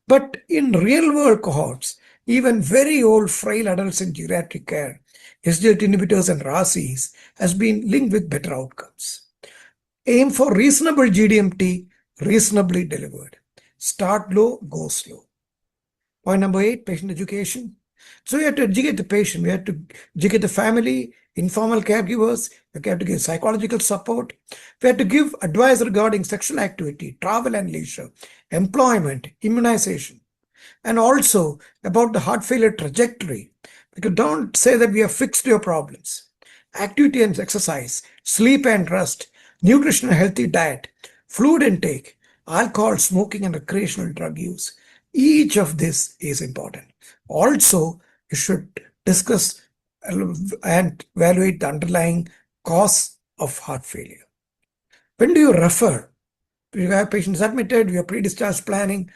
But in real world cohorts, even very old frail adults in geriatric care, SGLT inhibitors and RASIs has been linked with better outcomes. Aim for reasonable GDMT, reasonably delivered. Start low, go slow. Point number 8, patient education. So we have to educate the patient, we have to educate the family, informal caregivers, we have to give psychological support, we have to give advice regarding sexual activity, travel and leisure, employment, immunization, and also about the heart failure trajectory. Because don't say that we have fixed your problems. Activity and exercise, sleep and rest, nutrition and healthy diet, fluid intake, alcohol, smoking and recreational drug use. Each of this is important. Also, you should discuss and evaluate the underlying cause of heart failure. When do you refer? We have patients admitted, we have pre-discharge planning.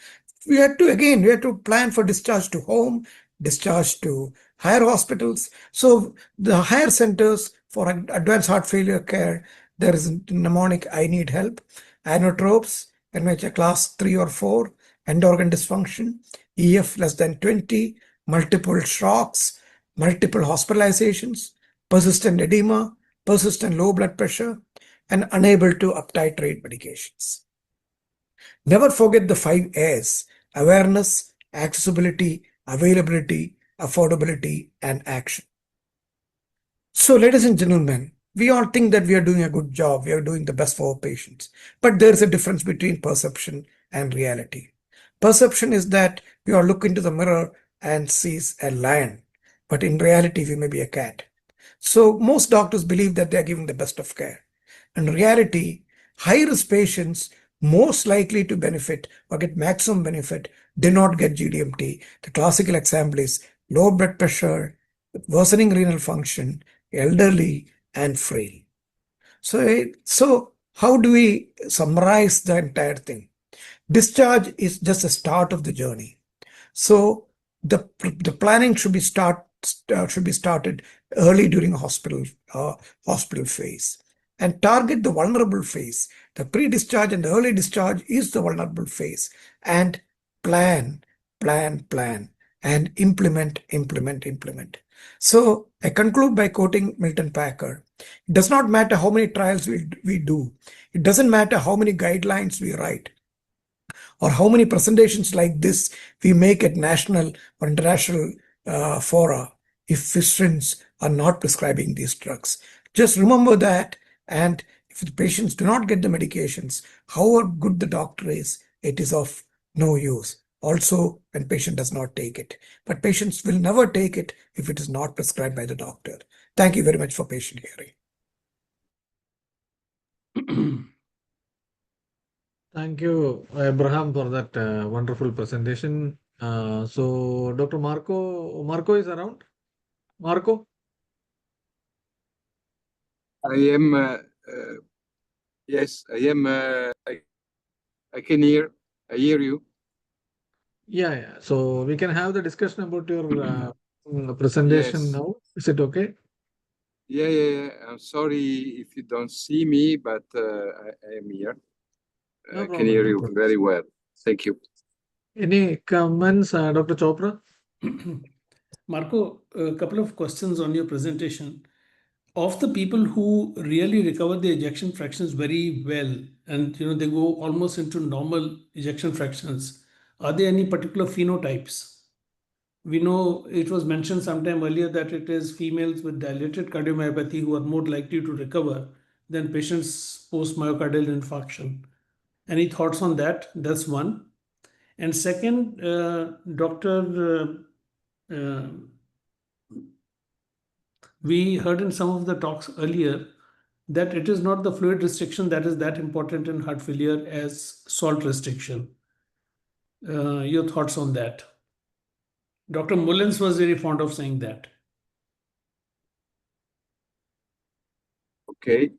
We have to plan for discharge to home, discharge to higher hospitals. So the higher centers for advanced heart failure care, there is mnemonic, I need help, inotropes, NYHA class 3 or 4, end organ dysfunction, EF less than 20, multiple shocks, multiple hospitalizations, persistent edema, persistent low blood pressure, and unable to up-titrate medications. Never forget the 5 A's: awareness, accessibility, availability, affordability, and action. So, ladies and gentlemen, we all think that we are doing a good job, we are doing the best for our patients. But there is a difference between perception and reality. Perception is that we all look into the mirror and sees a lion, but in reality, we may be a cat. So, most doctors believe that they are giving the best of care. In reality, high-risk patients most likely to benefit or get maximum benefit do not get GDMT. The classical example is low blood pressure, worsening renal function, elderly, and frail. So how do we summarize the entire thing? Discharge is just a start of the journey. So the planning should be started early during a hospital phase, and target the vulnerable phase. The pre-discharge and the early discharge is the vulnerable phase, and plan, and implement. So I conclude by quoting Milton Packer. It does not matter how many trials we do. It doesn't matter how many guidelines we write, or how many presentations like this we make at national or international fora if physicians are not prescribing these drugs. Just remember that, and if the patients do not get the medications, however good the doctor is, it is of no use. Also, when patient does not take it. But patients will never take it if it is not prescribed by the doctor. Thank you very much for patient hearing. Thank you, Abraham, for that wonderful presentation. So, Dr. Marco is around? Marco? Yes, I am. I can hear you. Yeah. So we can have the discussion about your presentation Yes. now. Is it okay? Yeah. I'm sorry if you don't see me, but I am here. No I problem, can hear no you problem. very well. Thank you. Any comments, Dr. Chopra? Marco, a couple of questions on your presentation. Of the people who really recover the ejection fractions very well, and they go almost into normal ejection fractions, are there any particular phenotypes? We know it was mentioned sometime earlier that it is females with dilated cardiomyopathy who are more likely to recover than patients post myocardial infarction. Any thoughts on that? That's one. And second, Dr. We heard in some of the talks earlier that it is not the fluid restriction that is that important in heart failure as salt restriction. Your thoughts on that? Dr. Mullins was very fond of saying that. Okay.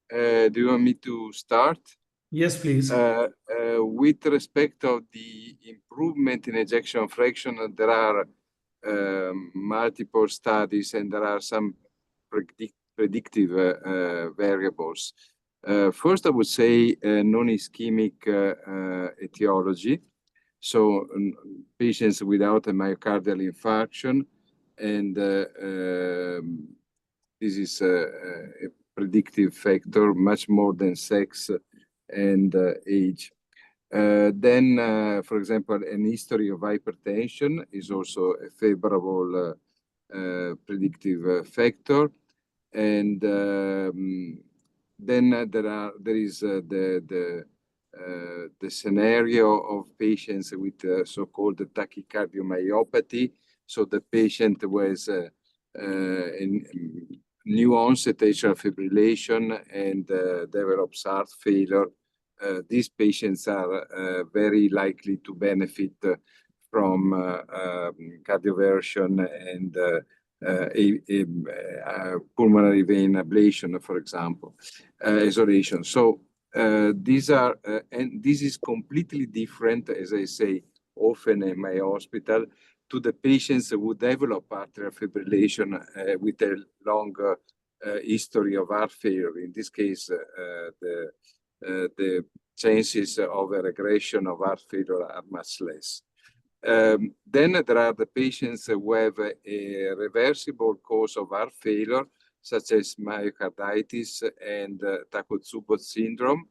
Do you want me to start? Yes, please. With respect of the improvement in ejection fraction, there are multiple studies and there are some predictive variables. First, I would say non-ischemic etiology. So patients without a myocardial infarction, and this is a predictive factor much more than sex and age. Then, for example, an history of hypertension is also a favorable predictive factor. And then there is the scenario of patients with so-called tachycardiomyopathy. So the patient was in new onset atrial fibrillation and develops heart failure these patients are very likely to benefit from cardioversion and pulmonary vein ablation, for example, isolation. So these are, and this is completely different, as I say often in my hospital, to the patients who develop atrial fibrillation with a long history of heart failure. In this case, the chances of a regression of heart failure are much less. Then there are the patients who have a reversible cause of heart failure, such as myocarditis and Takotsubo syndrome.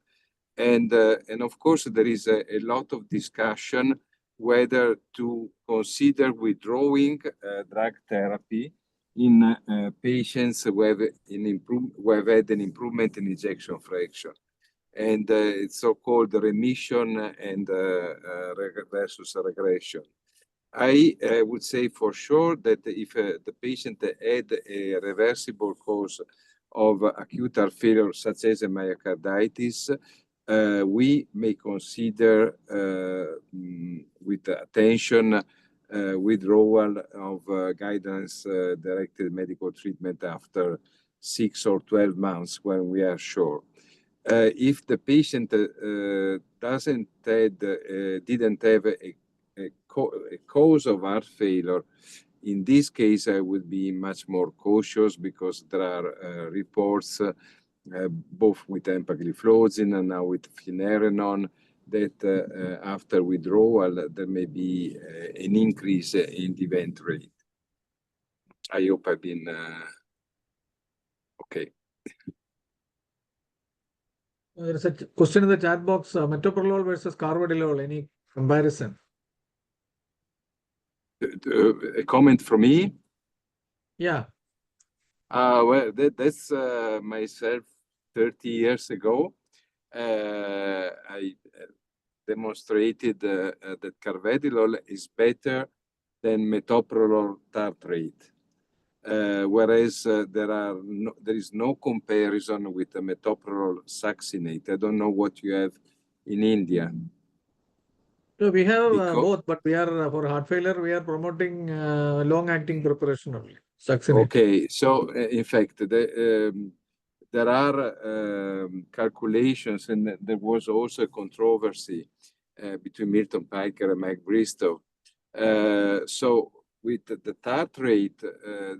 And of course, there is a lot of discussion whether to consider withdrawing drug therapy in patients who have had an improvement in ejection fraction. And it's so-called remission and versus regression. I would say for sure that if the patient had a reversible cause of acute heart failure, such as a myocarditis, we may consider with attention withdrawal of guidance-directed medical treatment after 6 or 12 months when we are sure. If the patient didn't have a cause of heart failure, in this case, I would be much more cautious because there are reports both with empagliflozin and now with finerenone that after withdrawal, there may be an increase in the event rate. I hope I've been okay. There is a question in the chat box, metoprolol versus carvedilol, any comparison? A comment from me? Yeah. Well, that's myself 30 years ago. I demonstrated that carvedilol is better than metoprolol tartrate. Whereas there is no comparison with the metoprolol succinate. I don't know what you have in India. So we have both, but we are for heart failure, we are promoting long-acting preparation only, succinate. Okay, so in fact, there are calculations, and there was also a controversy between Milton Piker and Mike Bristow. So with the tartrate,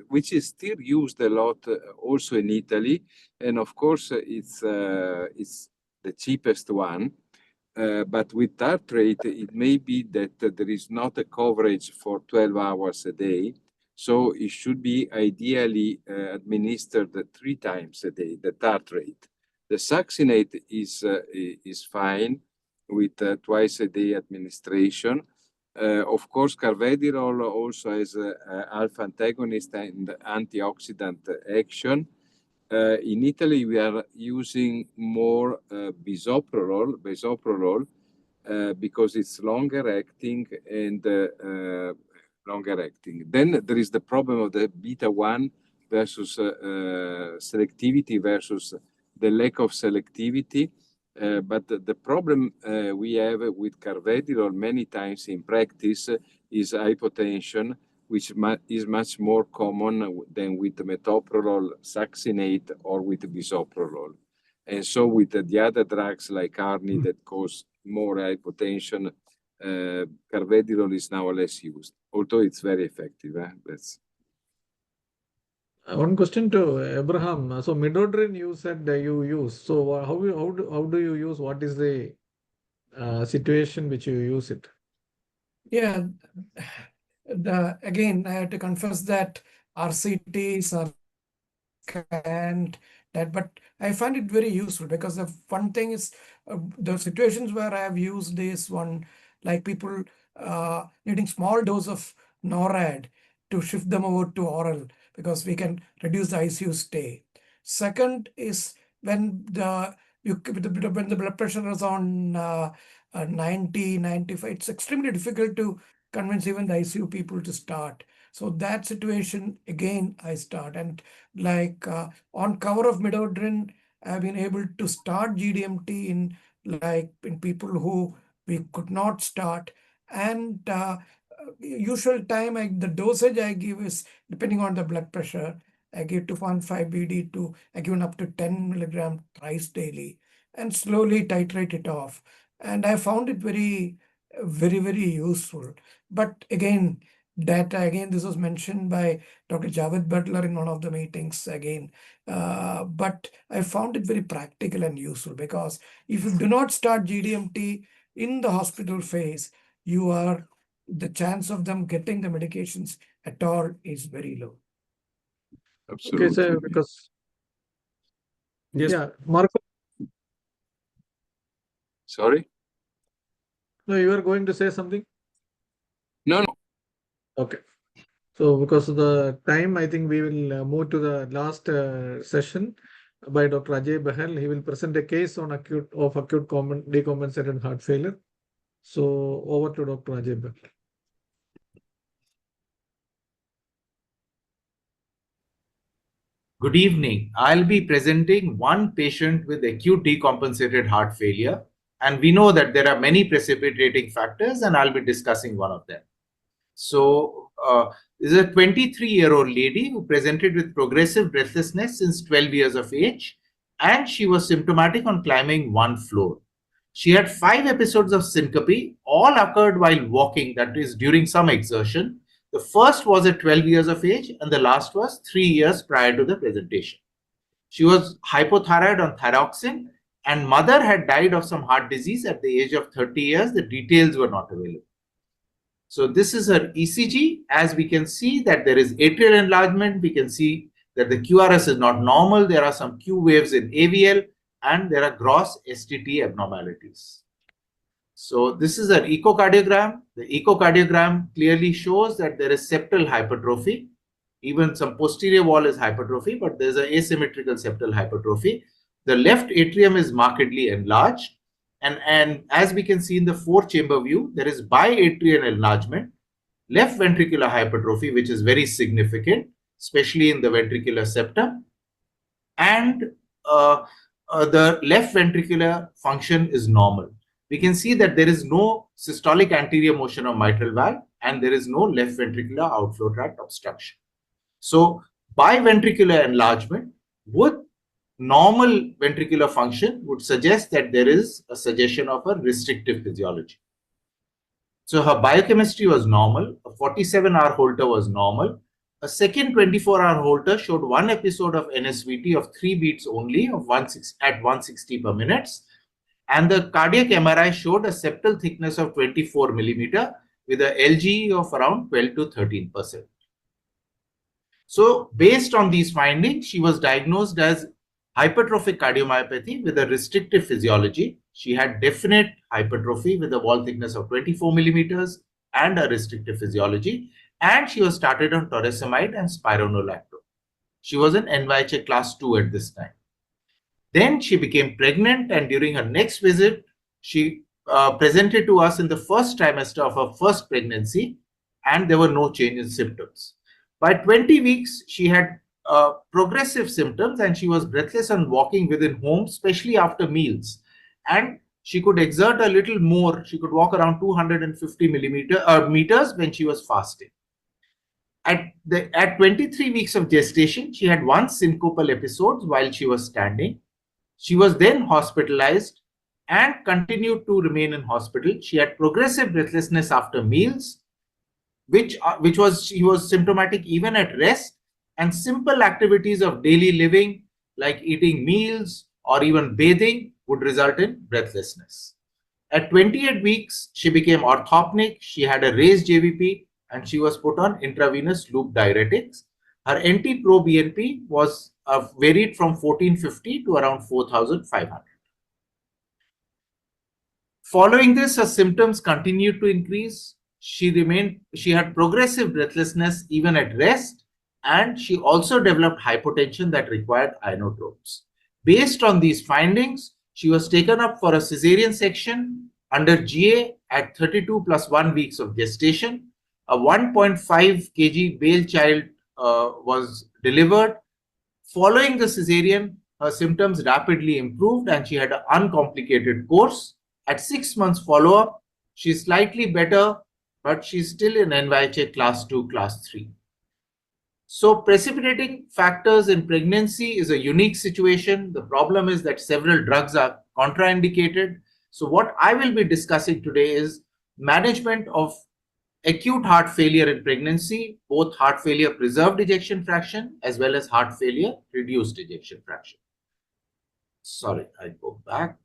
which is still used a lot also in Italy, and of course it's the cheapest one. But with tartrate, it may be that there is not a coverage for 12 hours a day. So it should be ideally administered 3 times a day, the tartrate. The succinate is fine with twice a day administration. Of course, carvedilol also has alpha antagonist and antioxidant action. In Italy, we are using more bisoprolol, because it's longer acting and longer acting. Then there is the problem of the beta 1 versus selectivity versus the lack of selectivity. But the problem we have with carvedilol many times in practice is hypotension, which is much more common than with metoprolol succinate or with bisoprolol. And so with the other drugs like ARNI that cause more hypotension, carvedilol is now less used, although it's very effective. That's one question to Abraham. So midodrine you said you use. So how do you use? What is the situation which you use it? Yeah, again, I have to confess that RCTs are scanned that, but I find it very useful because the one thing is the situations where I have used this one, like people needing small dose of NORAD to shift them over to oral because we can reduce the ICU stay. Second is when the blood pressure is on 90, 95, it's extremely difficult to convince even the ICU people to start. So that situation, again, I start. And like on cover of midodrine, I've been able to start GDMT in like in people who we could not start. And usual time, the dosage I give is depending on the blood pressure. I give 2.5 BD to, I given up to 10 milligram thrice daily and slowly titrate it off. And I found it very, very useful. But again, this was mentioned by Dr. Javed Butler in one of the meetings again. But I found it very practical and useful, because if you do not start GDMT in the hospital phase, the chance of them getting the medications at all is very low. Absolutely. Okay, sir, because Yes. yeah, Marco, Sorry? no, you were going to say something? No. Okay. So because of the time, I think we will move to the last session by Dr. Ajay Bahal. He will present a case on acute decompensated heart failure. So over to Dr. Ajay Bahal. Good evening. I'll be presenting one patient with acute decompensated heart failure. And we know that there are many precipitating factors, and I'll be discussing one of them. So, this is a 23-year-old lady who presented with progressive breathlessness since 12 years of age, and she was symptomatic on climbing one floor. She had 5 episodes of syncope, all occurred while walking, that is, during some exertion. The first was at 12 years of age, and the last was 3 years prior to the presentation. She was hypothyroid on thyroxine, and mother had died of some heart disease at the age of 30 years. The details were not available. So this is her ECG. As we can see that there is atrial enlargement, we can see that the QRS is not normal. There are some Q waves in AVL, and there are gross STT abnormalities. So this is an echocardiogram. The echocardiogram clearly shows that there is septal hypertrophy. Even some posterior wall is hypertrophy, but there's an asymmetrical septal hypertrophy. The left atrium is markedly enlarged. And as we can see in the 4-chamber view, there is biatrial enlargement, left ventricular hypertrophy, which is very significant, especially in the ventricular septum. And the left ventricular function is normal. We can see that there is no systolic anterior motion of mitral valve, and there is no left ventricular outflow tract obstruction. So biventricular enlargement with normal ventricular function would suggest that there is a suggestion of a restrictive physiology. So her biochemistry was normal. A 47-hour Holter was normal. A second 24-hour Holter showed one episode of NSVT of 3 beats only at 160 per minute. And the cardiac MRI showed a septal thickness of 24 millimeter with a LGE of around 12 to 13%. So based on these findings, she was diagnosed as hypertrophic cardiomyopathy with a restrictive physiology. She had definite hypertrophy with a wall thickness of 24 millimeters and a restrictive physiology. And she was started on torsemide and spironolactone. She was an NYHA class 2 at this time. Then she became pregnant, and during her next visit, she presented to us in the first trimester of her first pregnancy, and there were no change in symptoms. By 20 weeks, she had progressive symptoms, and she was breathless and walking within home, especially after meals. And she could exert a little more. She could walk around 250 meters when she was fasting. At 23 weeks of gestation, she had 1 syncopal episode while she was standing. She was then hospitalized and continued to remain in hospital. She had progressive breathlessness after meals, she was symptomatic even at rest, and simple activities of daily living like eating meals or even bathing would result in breathlessness. At 28 weeks, she became orthopnic. She had a raised JVP, and she was put on intravenous loop diuretics. Her NT-proBNP was varied from 1450 to around 4500. Following this, her symptoms continued to increase. She had progressive breathlessness even at rest, and she also developed hypotension that required inotropes. Based on these findings, she was taken up for a cesarean section under GA at 32 plus 1 weeks of gestation. A 1.5 kg male child was delivered. Following the cesarean, her symptoms rapidly improved and she had an uncomplicated course. At 6 months follow-up, she's slightly better, but she's still in NYHA class 2, class 3. So precipitating factors in pregnancy is a unique situation. The problem is that several drugs are contraindicated. So what I will be discussing today is management of acute heart failure in pregnancy, both heart failure preserved ejection fraction as well as heart failure reduced ejection fraction. Sorry, I go back.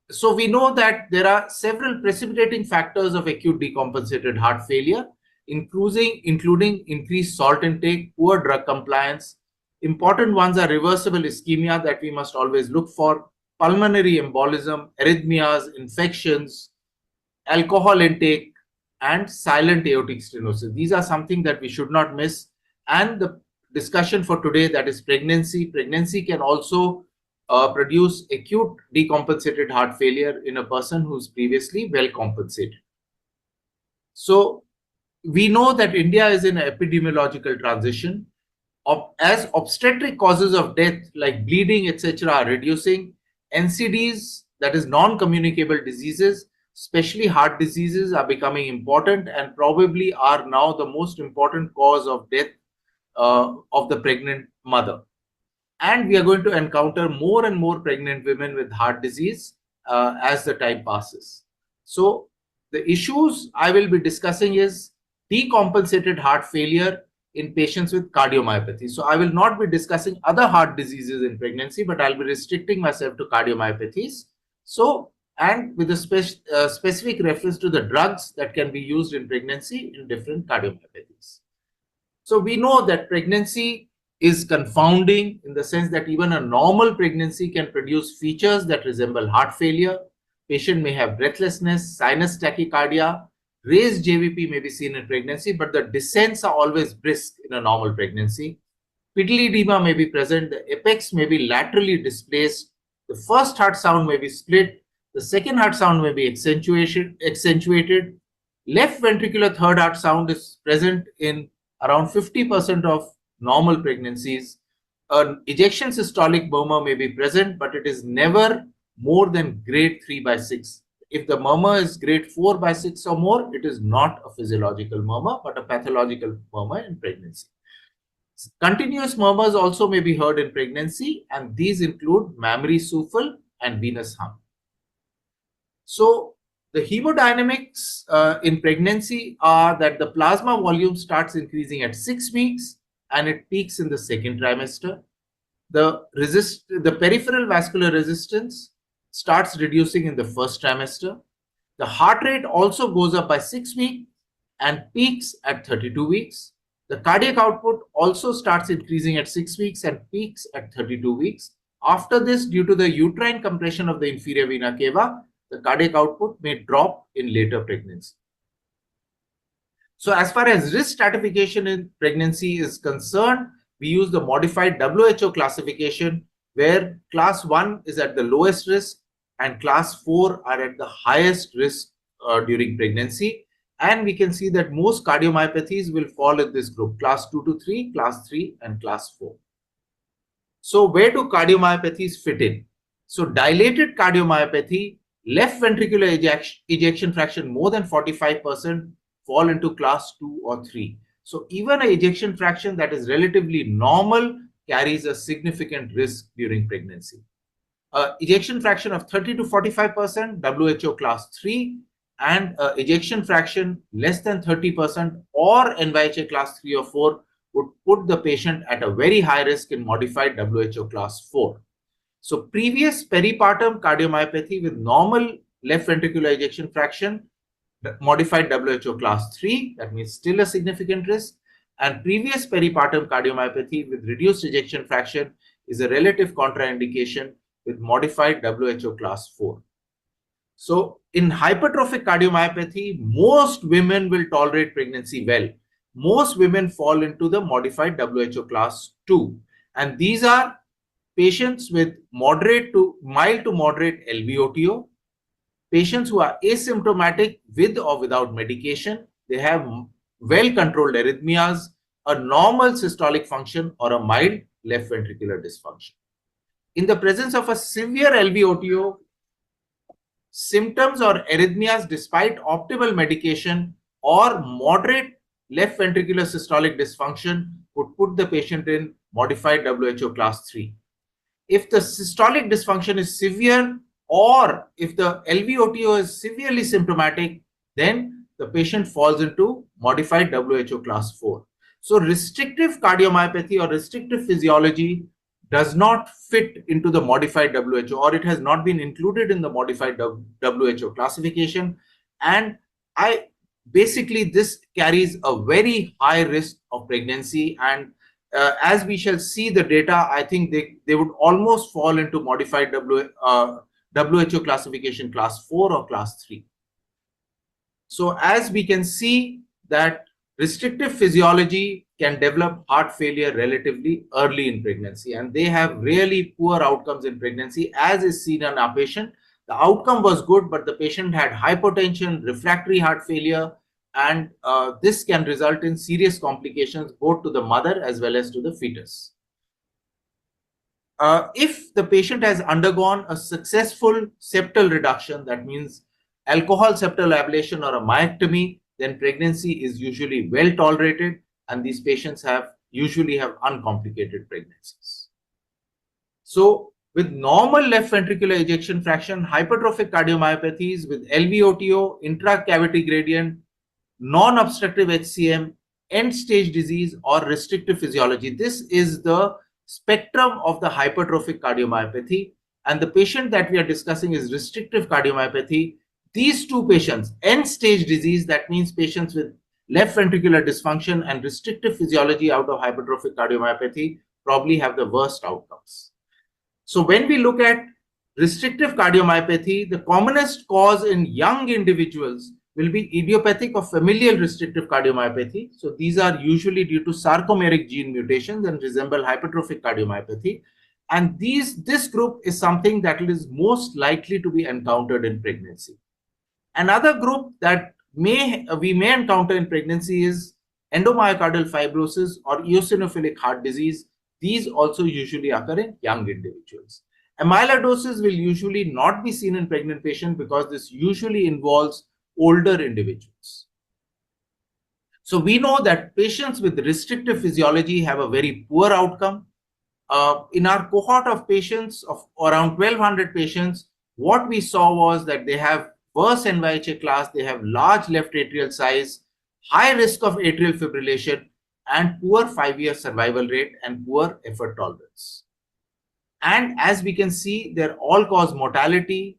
So we know that there are several precipitating factors of acute decompensated heart failure, including increased salt intake, poor drug compliance. Important ones are reversible ischemia that we must always look for, pulmonary embolism, arrhythmias, infections, alcohol intake, and silent aortic stenosis. These are something that we should not miss. And the discussion for today, that is pregnancy. Pregnancy can also produce acute decompensated heart failure in a person who's previously well compensated. So we know that India is in an epidemiological transition. As obstetric causes of death like bleeding, etc. are reducing, NCDs, that is non-communicable diseases, especially heart diseases, are becoming important and probably are now the most important cause of death of the pregnant mother. And we are going to encounter more and more pregnant women with heart disease as the time passes. So the issues I will be discussing is decompensated heart failure in patients with cardiomyopathy. So I will not be discussing other heart diseases in pregnancy, but I'll be restricting myself to cardiomyopathies. So, and with a specific reference to the drugs that can be used in pregnancy in different cardiomyopathies. So we know that pregnancy is confounding in the sense that even a normal pregnancy can produce features that resemble heart failure. Patient may have breathlessness, sinus tachycardia, raised JVP may be seen in pregnancy, but the descents are always brisk in a normal pregnancy. Pedal edema may be present, the apex may be laterally displaced, the first heart sound may be split, the second heart sound may be accentuated. Left ventricular third heart sound is present in around 50% of normal pregnancies. An ejection systolic murmur may be present, but it is never more than grade 3/6. If the murmur is grade 4/6 or more, it is not a physiological murmur, but a pathological murmur in pregnancy. Continuous murmurs also may be heard in pregnancy, and these include mammary souffle and venous hum. So the hemodynamics in pregnancy are that the plasma volume starts increasing at 6 weeks and it peaks in the second trimester. The peripheral vascular resistance starts reducing in the first trimester. The heart rate also goes up by 6 weeks and peaks at 32 weeks. The cardiac output also starts increasing at 6 weeks and peaks at 32 weeks. After this, due to the uterine compression of the inferior vena cava, the cardiac output may drop in later pregnancy. So as far as risk stratification in pregnancy is concerned, we use the modified WHO classification where class 1 is at the lowest risk and class 4 are at the highest risk during pregnancy. And we can see that most cardiomyopathies will fall in this group, class 2 to 3, class 3 and class 4. So where do cardiomyopathies fit in? So dilated cardiomyopathy, left ventricular ejection fraction more than 45% fall into class 2 or 3. So even an ejection fraction that is relatively normal carries a significant risk during pregnancy. Ejection fraction of 30 to 45%, WHO class 3, and ejection fraction less than 30% or NYHA class 3 or 4 would put the patient at a very high risk in modified WHO class 4. So previous peripartum cardiomyopathy with normal left ventricular ejection fraction, modified WHO class 3, that means still a significant risk, and previous peripartum cardiomyopathy with reduced ejection fraction is a relative contraindication with modified WHO class 4. So in hypertrophic cardiomyopathy, most women will tolerate pregnancy well. Most women fall into the modified WHO class 2. And these are patients with mild to moderate LVOTO, patients who are asymptomatic with or without medication. They have well-controlled arrhythmias, a normal systolic function, or a mild left ventricular dysfunction. in the presence of a severe LVOTO, symptoms or arrhythmias despite optimal medication or moderate left ventricular systolic dysfunction would put the patient in modified WHO class 3. If the systolic dysfunction is severe or if the LVOTO is severely symptomatic, then the patient falls into modified WHO class 4. So restrictive cardiomyopathy or restrictive physiology does not fit into the modified WHO, or it has not been included in the modified WHO classification. And basically this carries a very high risk of pregnancy, and as we shall see the data, I think they would almost fall into modified WHO classification class 4 or class 3. So as we can see that restrictive physiology can develop heart failure relatively early in pregnancy, and they have really poor outcomes in pregnancy, as is seen in our patient. The outcome was good, but the patient had hypertension, refractory heart failure, and this can result in serious complications both to the mother as well as to the fetus. If the patient has undergone a successful septal reduction, that means alcohol septal ablation or a myectomy, then pregnancy is usually well tolerated, and these patients usually have uncomplicated pregnancies. So with normal left ventricular ejection fraction, hypertrophic cardiomyopathies with LVOTO, intracavity gradient, non-obstructive HCM, end-stage disease, or restrictive physiology. This is the spectrum of the hypertrophic cardiomyopathy, and the patient that we are discussing is restrictive cardiomyopathy. These two patients, end-stage disease, that means patients with left ventricular dysfunction and restrictive physiology out of hypertrophic cardiomyopathy, probably have the worst outcomes. So when we look at restrictive cardiomyopathy, the commonest cause in young individuals will be idiopathic or familial restrictive cardiomyopathy. So these are usually due to sarcomeric gene mutations and resemble hypertrophic cardiomyopathy. And this group is something that is most likely to be encountered in pregnancy. Another group that we may encounter in pregnancy is endomyocardial fibrosis or eosinophilic heart disease. These also usually occur in young individuals. Amyloidosis will usually not be seen in pregnant patients because this usually involves older individuals. So we know that patients with restrictive physiology have a very poor outcome. In our cohort of patients of around 1,200 patients, what we saw was that they have worse NYHA class, they have large left atrial size, high risk of atrial fibrillation, and poor 5-year survival rate and poor effort tolerance. And as we can see, their all-cause mortality,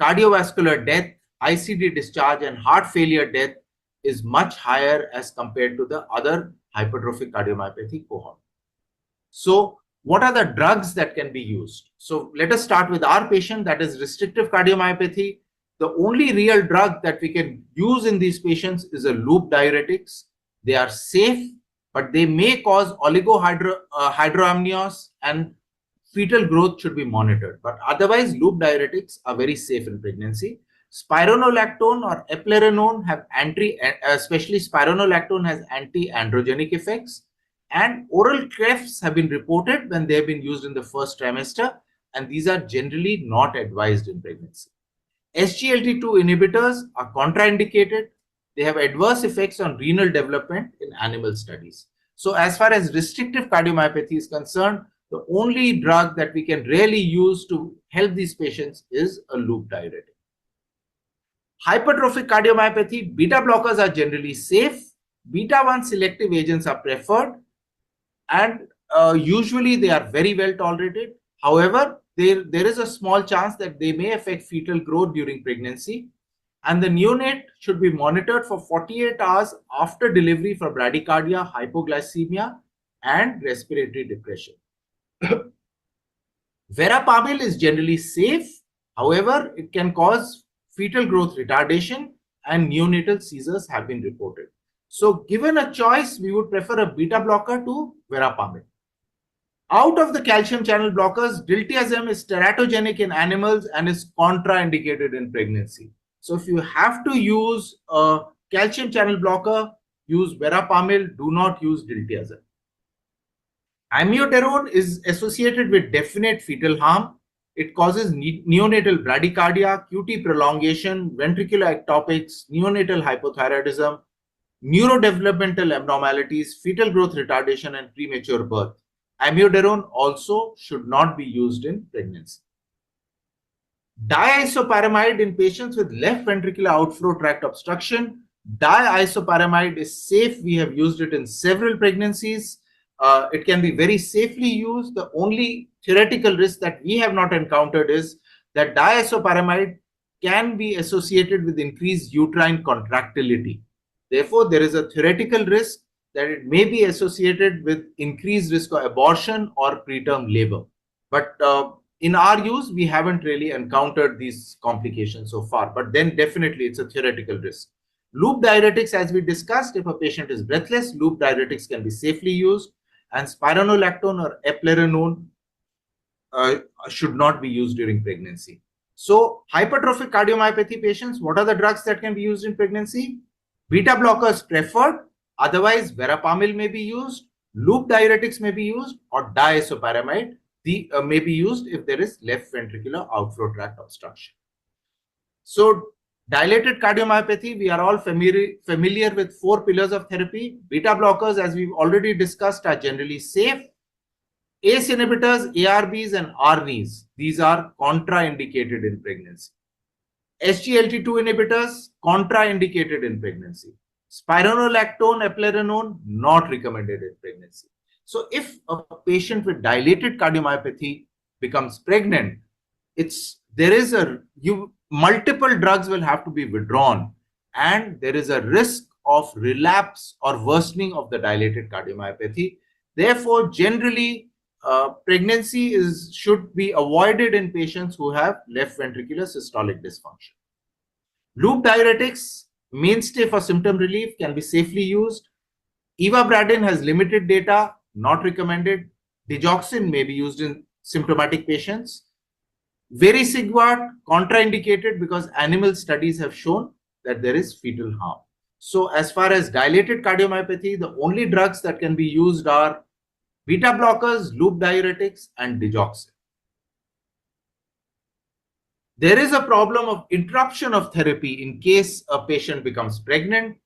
cardiovascular death, ICD discharge, and heart failure death is much higher as compared to the other hypertrophic cardiomyopathy cohort. So what are the drugs that can be used? So let us start with our patient, that is restrictive cardiomyopathy. The only real drug that we can use in these patients is a loop diuretics. They are safe, but they may cause oligohydramnios, and fetal growth should be monitored. But otherwise, loop diuretics are very safe in pregnancy. Spironolactone or eplerenone have especially spironolactone has anti-androgenic effects, and oral CREFs have been reported when they have been used in the first trimester, and these are generally not advised in pregnancy. SGLT2 inhibitors are contraindicated. They have adverse effects on renal development in animal studies. So as far as restrictive cardiomyopathy is concerned, the only drug that we can really use to help these patients is a loop diuretic. Hypertrophic cardiomyopathy, beta blockers are generally safe. Beta-1 selective agents are preferred, and usually they are very well tolerated. However, there is a small chance that they may affect fetal growth during pregnancy, and the neonate should be monitored for 48 hours after delivery for bradycardia, hypoglycemia, and respiratory depression. Verapamil is generally safe. However, it can cause fetal growth retardation, and neonatal seizures have been reported. So given a choice, we would prefer a beta blocker to verapamil. Out of the calcium channel blockers, diltiazem is teratogenic in animals and is contraindicated in pregnancy. So if you have to use a calcium channel blocker, use verapamil, do not use diltiazem. Amiodarone is associated with definite fetal harm. It causes neonatal bradycardia, QT prolongation, ventricular ectopics, neonatal hypothyroidism, neurodevelopmental abnormalities, fetal growth retardation, and premature birth. Amiodarone also should not be used in pregnancy. Diisoparamide in patients with left ventricular outflow tract obstruction. Diisoparamide is safe. We have used it in several pregnancies. It can be very safely used. The only theoretical risk that we have not encountered is that diisoparamide can be associated with increased uterine contractility. Therefore, there is a theoretical risk that it may be associated with increased risk of abortion or preterm labor. But in our use, we haven't really encountered these complications so far, but then definitely it's a theoretical risk. Loop diuretics, as we discussed, if a patient is breathless, loop diuretics can be safely used, and spironolactone or eplerenone should not be used during pregnancy. So hypertrophic cardiomyopathy patients, what are the drugs that can be used in pregnancy? Beta blockers preferred, otherwise verapamil may be used, loop diuretics may be used, or diisoparamide may be used if there is left ventricular outflow tract obstruction. So dilated cardiomyopathy, we are all familiar with 4 pillars of therapy. Beta blockers, as we've already discussed, are generally safe. ACE inhibitors, ARBs, and ARNIs, these are contraindicated in pregnancy. SGLT2 inhibitors, contraindicated in pregnancy. Spironolactone, eplerenone, not recommended in pregnancy. So if a patient with dilated cardiomyopathy becomes pregnant, multiple drugs will have to be withdrawn, and there is a risk of relapse or worsening of the dilated cardiomyopathy. Therefore, generally, pregnancy should be avoided in patients who have left ventricular systolic dysfunction. Loop diuretics, mainstay for symptom relief, can be safely used. Ivabradine has limited data, not recommended. Digoxin may be used in symptomatic patients. Vericiguat, contraindicated because animal studies have shown that there is fetal harm. So as far as dilated cardiomyopathy, the only drugs that can be used are beta blockers, loop diuretics, and digoxin. There is a problem of interruption of therapy in case a patient becomes pregnant.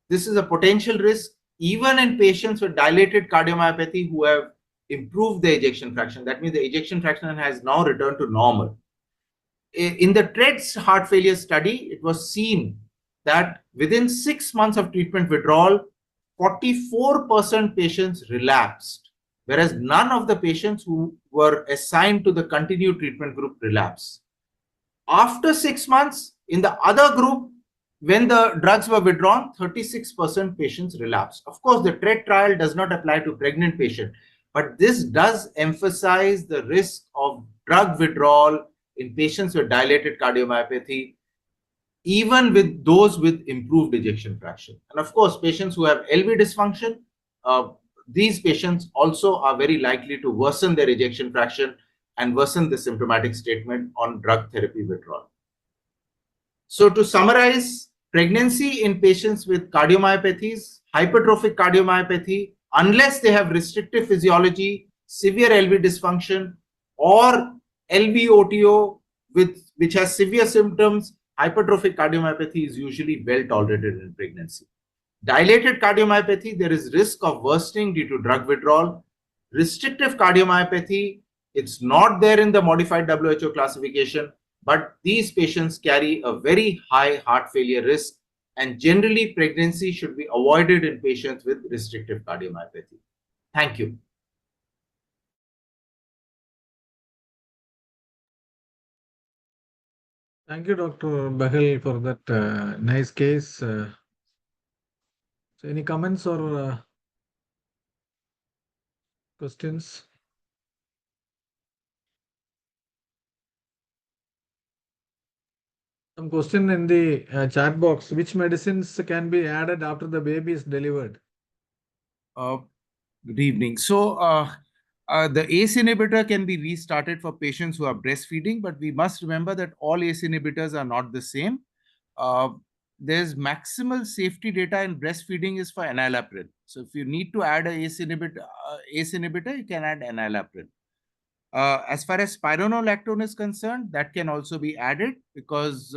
This is a potential risk even in patients with dilated cardiomyopathy who have improved the ejection fraction. That means the ejection fraction has now returned to normal. In the TREADS heart failure study, it was seen that within 6 months of treatment withdrawal, 44% patients relapsed, whereas none of the patients who were assigned to the continued treatment group relapsed. After 6 months, in the other group, when the drugs were withdrawn, 36% patients relapsed. Of course, the TREAD trial does not apply to pregnant patients, but this does emphasize the risk of drug withdrawal in patients with dilated cardiomyopathy, even with those with improved ejection fraction. And of course, patients who have LV dysfunction, these patients also are very likely to worsen their ejection fraction and worsen the symptomatic statement on drug therapy withdrawal. So to summarize, pregnancy in patients with cardiomyopathies, hypertrophic cardiomyopathy, unless they have restrictive physiology, severe LV dysfunction, or LVOTO which has severe symptoms, hypertrophic cardiomyopathy is usually well tolerated in pregnancy. Dilated cardiomyopathy, there is risk of worsening due to drug withdrawal. Restrictive cardiomyopathy, it's not there in the modified WHO classification, but these patients carry a very high heart failure risk, and generally pregnancy should be avoided in patients with restrictive cardiomyopathy. Thank you. Thank you, Dr. Bahal, for that nice case. So any comments or questions? Some question in the chat box. Which medicines can be added after the baby is delivered? Good evening. So the ACE inhibitor can be restarted for patients who are breastfeeding, but we must remember that all ACE inhibitors are not the same. there's maximal safety data in breastfeeding is for enalapril. So if you need to add a ACE inhibitor, you can add enalapril. As far as spironolactone is concerned, that can also be added because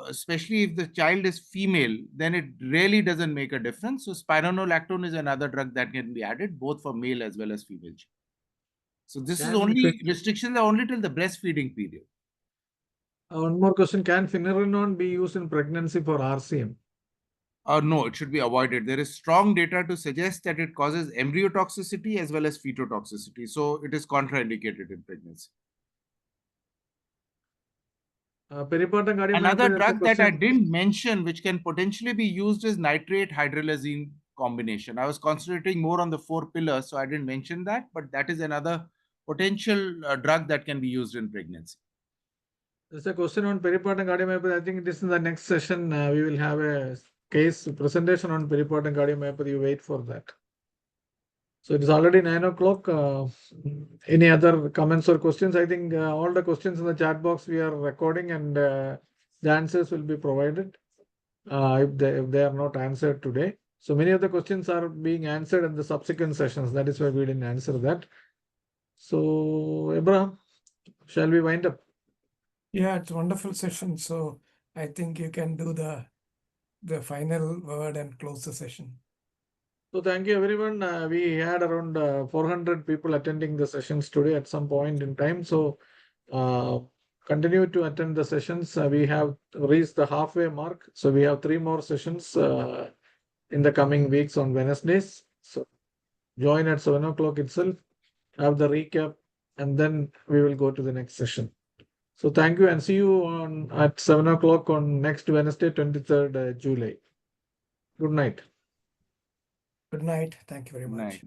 especially if the child is female, then it really doesn't make a difference. So spironolactone is another drug that can be added both for male as well as female. So this is only restrictions are only till the breastfeeding period. One more question. Can finerenone be used in pregnancy for RCM? No, it should be avoided. There is strong data to suggest that it causes embryotoxicity as well as fetotoxicity. So it is contraindicated in pregnancy. Peripartum cardiomyopathy. Another drug that I didn't mention, which can potentially be used, is nitrate hydrolazine combination. I was concentrating more on the 4 pillars, so I didn't mention that, but that is another potential drug that can be used in pregnancy. There's a question on peripartum cardiomyopathy. I think this is the next session. We will have a case presentation on peripartum cardiomyopathy. You wait for that. So it is already 9 o'clock. Any other comments or questions? I think all the questions in the chat box we are recording, and the answers will be provided if they are not answered today. So many of the questions are being answered in the subsequent sessions. That is why we didn't answer that. So Abraham, shall we wind up? Yeah, it's a wonderful session. So I think you can do the final word and close the session. So thank you everyone. We had around 400 people attending the sessions today at some point in time. So continue to attend the sessions. We have reached the halfway mark. So we have 3 more sessions in the coming weeks on Wednesdays. So join at 7 o'clock itself, have the recap, and then we will go to the next session. So thank you and see you at 7 o'clock on next Wednesday, 23rd July. Good night. Good night. Thank you very Good much. night.